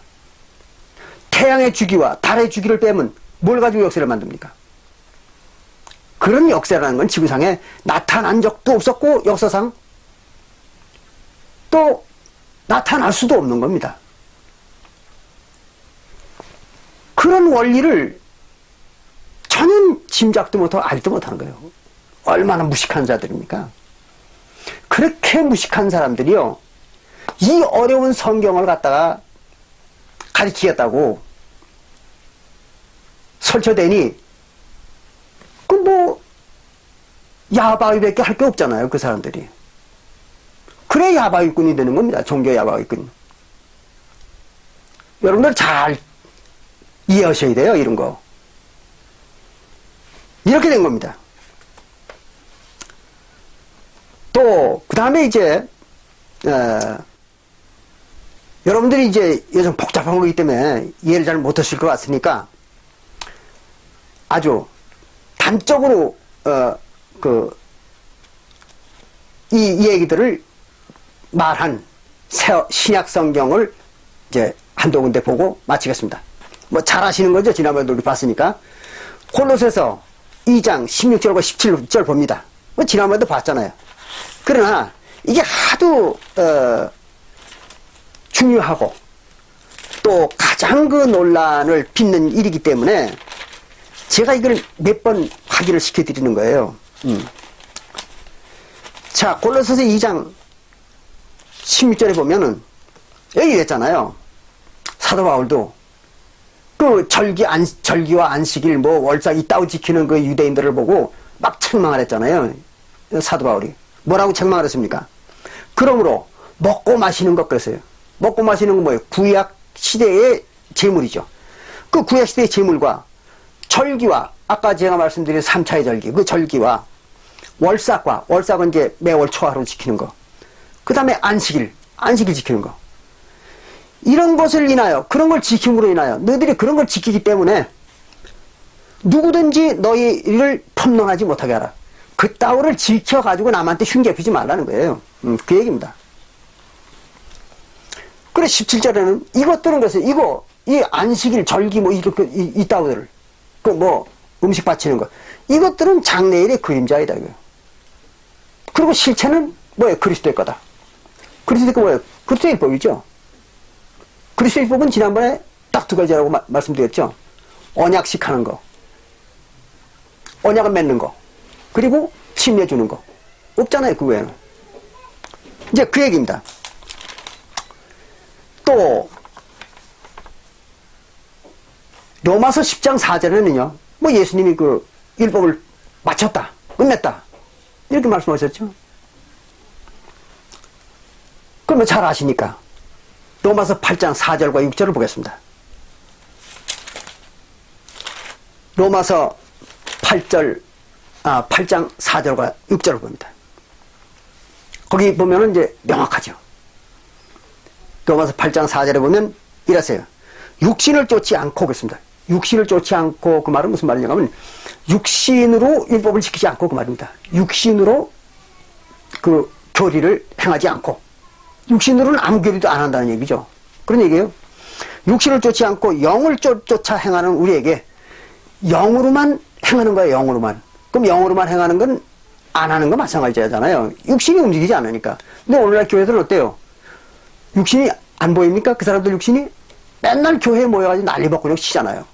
태양의 주기와 달의 주기를 빼면 뭘 가지고 역사를 만듭니까? 그런 역사라는 건 지구상에 나타난 적도 없었고 역사상 또 나타날 수도 없는 겁니다. 그런 원리를 전혀 짐작도 못하고 알지도 못하는 거예요. 얼마나 무식한 자들입니까? 그렇게 무식한 사람들이요, 이 어려운 성경을 갖다가 가르치겠다고 설쳐대니 야바위밖에 할 게 없잖아요, 그 사람들이. 그래 야바위꾼이 되는 겁니다. 종교 야바위꾼. 여러분들 잘 이해하셔야 돼요, 이런 거. 이렇게 된 겁니다. 또 그 다음에 이제 여러분들이 이제 요즘 복잡한 거기 때문에 이해를 잘 못하실 것 같으니까 아주 단적으로 이 얘기들을 말한 신약 성경을 이제 한두 군데 보고 마치겠습니다. 잘 아시는 거죠? 지난번에도 우리 봤으니까. 골로새서 2장 16절과 17절 봅니다. 지난번에도 봤잖아요. 그러나 이게 하도 중요하고 또 가장 그 논란을 빚는 일이기 때문에 제가 이걸 몇 번 확인을 시켜드리는 거예요. 자, 골로새서 2장 16절에 보면은 여기 이랬잖아요. 사도 바울도 그 절기와 안식일 월삭 이따위 지키는 그 유대인들을 보고 막 책망을 했잖아요. 사도 바울이 뭐라고 책망을 했습니까? 그러므로 먹고 마시는 것 그랬어요. 먹고 마시는 건 뭐예요? 구약 시대의 제물이죠. 그 구약 시대의 제물과 절기와 아까 제가 말씀드린 3차의 절기, 그 절기와 월삭은 이제 매월 초하루 지키는 거, 그 다음에 안식일 지키는 거, 이런 것을 인하여, 그런 걸 지킴으로 인하여 너희들이 그런 걸 지키기 때문에 누구든지 너희를 펌론하지 못하게 하라. 그 따위를 지켜가지고 남한테 흉계피지 말라는 거예요. 그 얘기입니다. 그래 17절에는 이것들은 그래서 이 안식일 절기 이 따위들 음식 바치는 거, 이것들은 장래일의 그림자이다 이거예요. 그리고 실체는 뭐예요? 그리스도의 거다. 그리스도가 뭐예요? 그리스도 율법이죠. 그리스도 율법은 지난번에 딱 두 가지라고 말씀드렸죠. 언약식 하는 거, 언약을 맺는 거, 그리고 침례 주는 거. 없잖아요, 그 외에는. 이제 그 얘기입니다. 또 로마서 10장 4절에는요, 뭐 예수님이 그 율법을 마쳤다, 끝냈다, 이렇게 말씀하셨죠. 그러면 잘 아시니까 로마서 8장 4절과 6절을 보겠습니다. 로마서 8장 4절과 6절을 봅니다. 거기 보면은 이제 명확하죠. 로마서 8장 4절에 보면 이러세요. 육신을 쫓지 않고 그랬습니다. 육신을 쫓지 않고 그 말은 무슨 말이냐 하면 육신으로 율법을 지키지 않고 그 말입니다. 육신으로 그 교리를 행하지 않고 육신으로는 아무 교리도 안 한다는 얘기죠. 그런 얘기예요. 육신을 쫓지 않고 영을 쫓아 행하는 우리에게 영으로만 행하는 거예요. 영으로만. 그럼 영으로만 행하는 건 안 하는 거 마찬가지잖아요. 육신이 움직이지 않으니까. 근데 오늘날 교회들은 어때요? 육신이 안 보입니까? 그 사람들 육신이 맨날 교회에 모여가지고 난리먹고 치잖아요.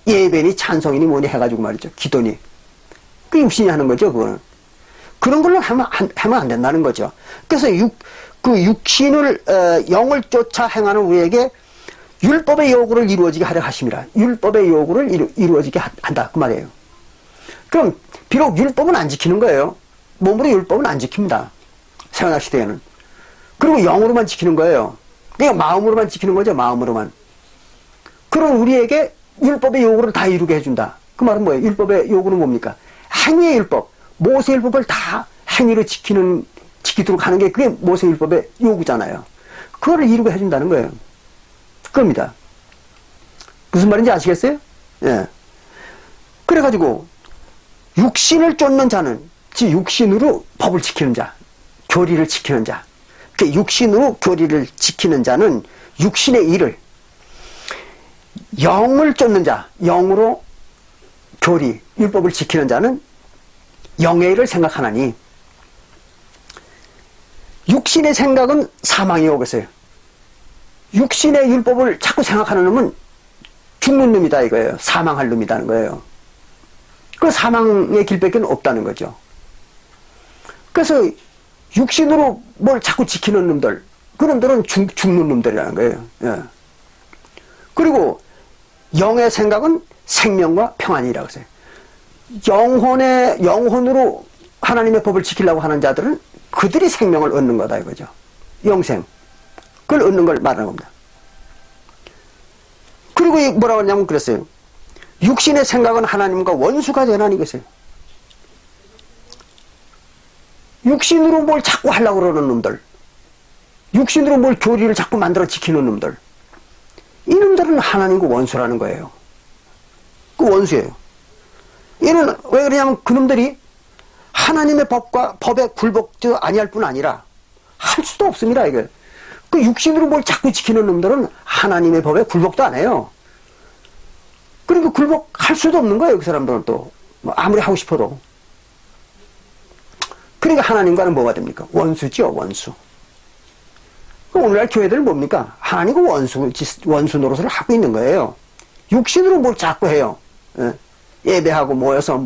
예배니 찬송이니 뭐니 해가지고 말이죠. 기도니. 그 육신이 하는 거죠, 그거는. 그런 걸로 하면 안 된다는 거죠. 그래서 그 육신을, 영을 쫓아 행하는 우리에게 율법의 요구를 이루어지게 하려 하십니다. 율법의 요구를 이루어지게 한다. 그 말이에요. 그럼, 비록 율법은 안 지키는 거예요. 몸으로 율법은 안 지킵니다. 세원학 시대에는. 그리고 영으로만 지키는 거예요. 그러니까 마음으로만 지키는 거죠, 마음으로만. 그럼 우리에게 율법의 요구를 다 이루게 해준다. 그 말은 뭐예요? 율법의 요구는 뭡니까? 행위의 율법. 모세 율법을 다 행위로 지키도록 하는 게 그게 모세 율법의 요구잖아요. 그거를 이루게 해준다는 거예요. 그겁니다. 무슨 말인지 아시겠어요? 예. 그래가지고, 육신을 쫓는 자는, 즉, 육신으로 법을 지키는 자, 교리를 지키는 자, 그 육신으로 교리를 지키는 자는 육신의 일을, 영을 쫓는 자, 영으로 교리, 율법을 지키는 자는 영의 일을 생각하나니, 육신의 생각은 사망이 오겠어요. 육신의 율법을 자꾸 생각하는 놈은 죽는 놈이다 이거예요. 사망할 놈이다는 거예요. 그 사망의 길밖에 없다는 거죠. 그래서 육신으로 뭘 자꾸 지키는 놈들, 그런 놈들은 죽는 놈들이라는 거예요. 예. 그리고 영의 생각은 생명과 평안이라고 했어요. 영혼으로 하나님의 법을 지키려고 하는 자들은 그들이 생명을 얻는 거다 이거죠. 영생. 그걸 얻는 걸 말하는 겁니다. 그리고 뭐라고 하냐면 그랬어요. 육신의 생각은 하나님과 원수가 되나니 이것을. 육신으로 뭘 자꾸 하려고 그러는 놈들, 육신으로 뭘 교리를 자꾸 만들어 지키는 놈들, 이놈들은 하나님과 원수라는 거예요. 그 원수예요. 얘는 왜 그러냐면 그놈들이 하나님의 법에 굴복도 아니할 뿐 아니라 할 수도 없습니다. 이게 그 육신으로 뭘 자꾸 지키는 놈들은 하나님의 법에 굴복도 안 해요. 그러니까 굴복할 수도 없는 거예요. 그 사람들은 또 아무리 하고 싶어도. 그러니까 하나님과는 뭐가 됩니까? 원수죠, 원수. 오늘날 교회들은 뭡니까? 하나님과 원수 노릇을 하고 있는 거예요. 육신으로 뭘 자꾸 해요. 예배하고 모여서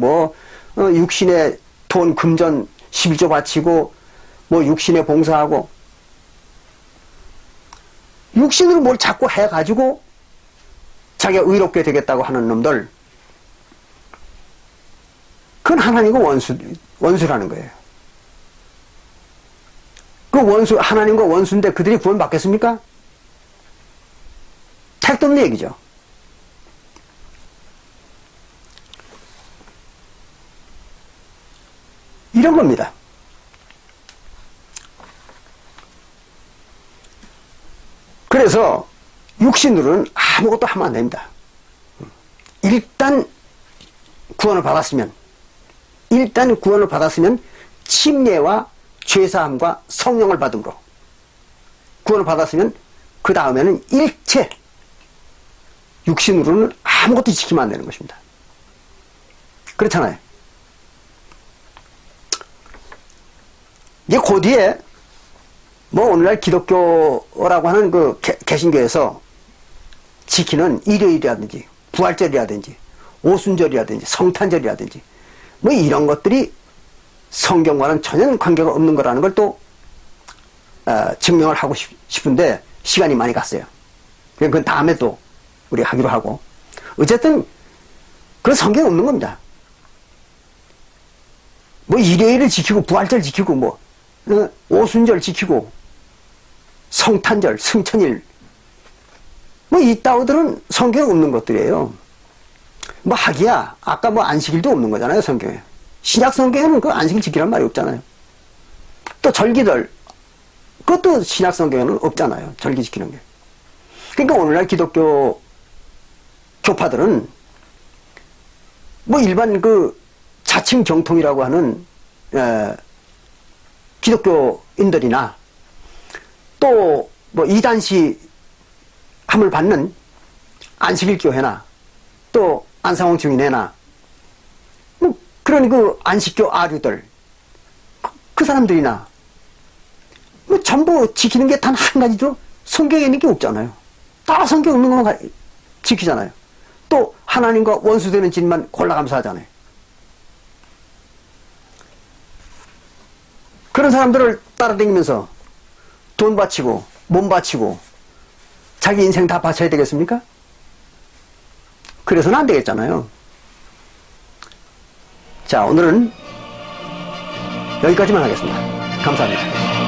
육신의 돈, 금전, 11조 바치고 육신에 봉사하고 육신으로 뭘 자꾸 해가지고 자기가 의롭게 되겠다고 하는 놈들, 그건 하나님과 원수라는 거예요. 그 원수, 하나님과 원수인데 그들이 구원받겠습니까? 택도 없는 얘기죠. 이런 겁니다. 그래서 육신으로는 아무것도 하면 안 됩니다. 일단 구원을 받았으면 침례와 죄사함과 성령을 받음으로 구원을 받았으면 그 다음에는 일체 육신으로는 아무것도 지키면 안 되는 것입니다. 그렇잖아요. 이제 그 뒤에 뭐 오늘날 기독교라고 하는 그 개신교에서 지키는 일요일이라든지 부활절이라든지 오순절이라든지 성탄절이라든지 뭐 이런 것들이 성경과는 전혀 관계가 없는 거라는 걸 또 증명을 하고 싶은데 시간이 많이 갔어요. 그건 다음에 또 우리 하기로 하고, 어쨌든 그런 성경이 없는 겁니다. 뭐 일요일을 지키고 부활절 지키고 뭐 오순절 지키고 성탄절 승천일 뭐 이따오들은 성경에 없는 것들이에요. 뭐 하기야 아까 뭐 안식일도 없는 거잖아요. 성경에. 신약 성경에는 그 안식일 지키란 말이 없잖아요. 또 절기들 그것도 신약 성경에는 없잖아요. 절기 지키는 게. 그러니까 오늘날 기독교 교파들은 뭐 일반 그 자칭 정통이라고 하는 기독교인들이나 또 뭐 이단시 함을 받는 안식일 교회나 또 안상홍 증인회나 뭐 그런 그 안식교 아류들 그 사람들이나 뭐 전부 지키는 게 단 한 가지도 성경에 있는 게 없잖아요. 다 성경 없는 것만 지키잖아요. 또 하나님과 원수되는 짓만 골라가면서 하잖아요. 그런 사람들을 따라다니면서 돈 바치고 몸 바치고 자기 인생 다 바쳐야 되겠습니까? 그래서는 안 되겠잖아요. 자, 오늘은 여기까지만 하겠습니다. 감사합니다.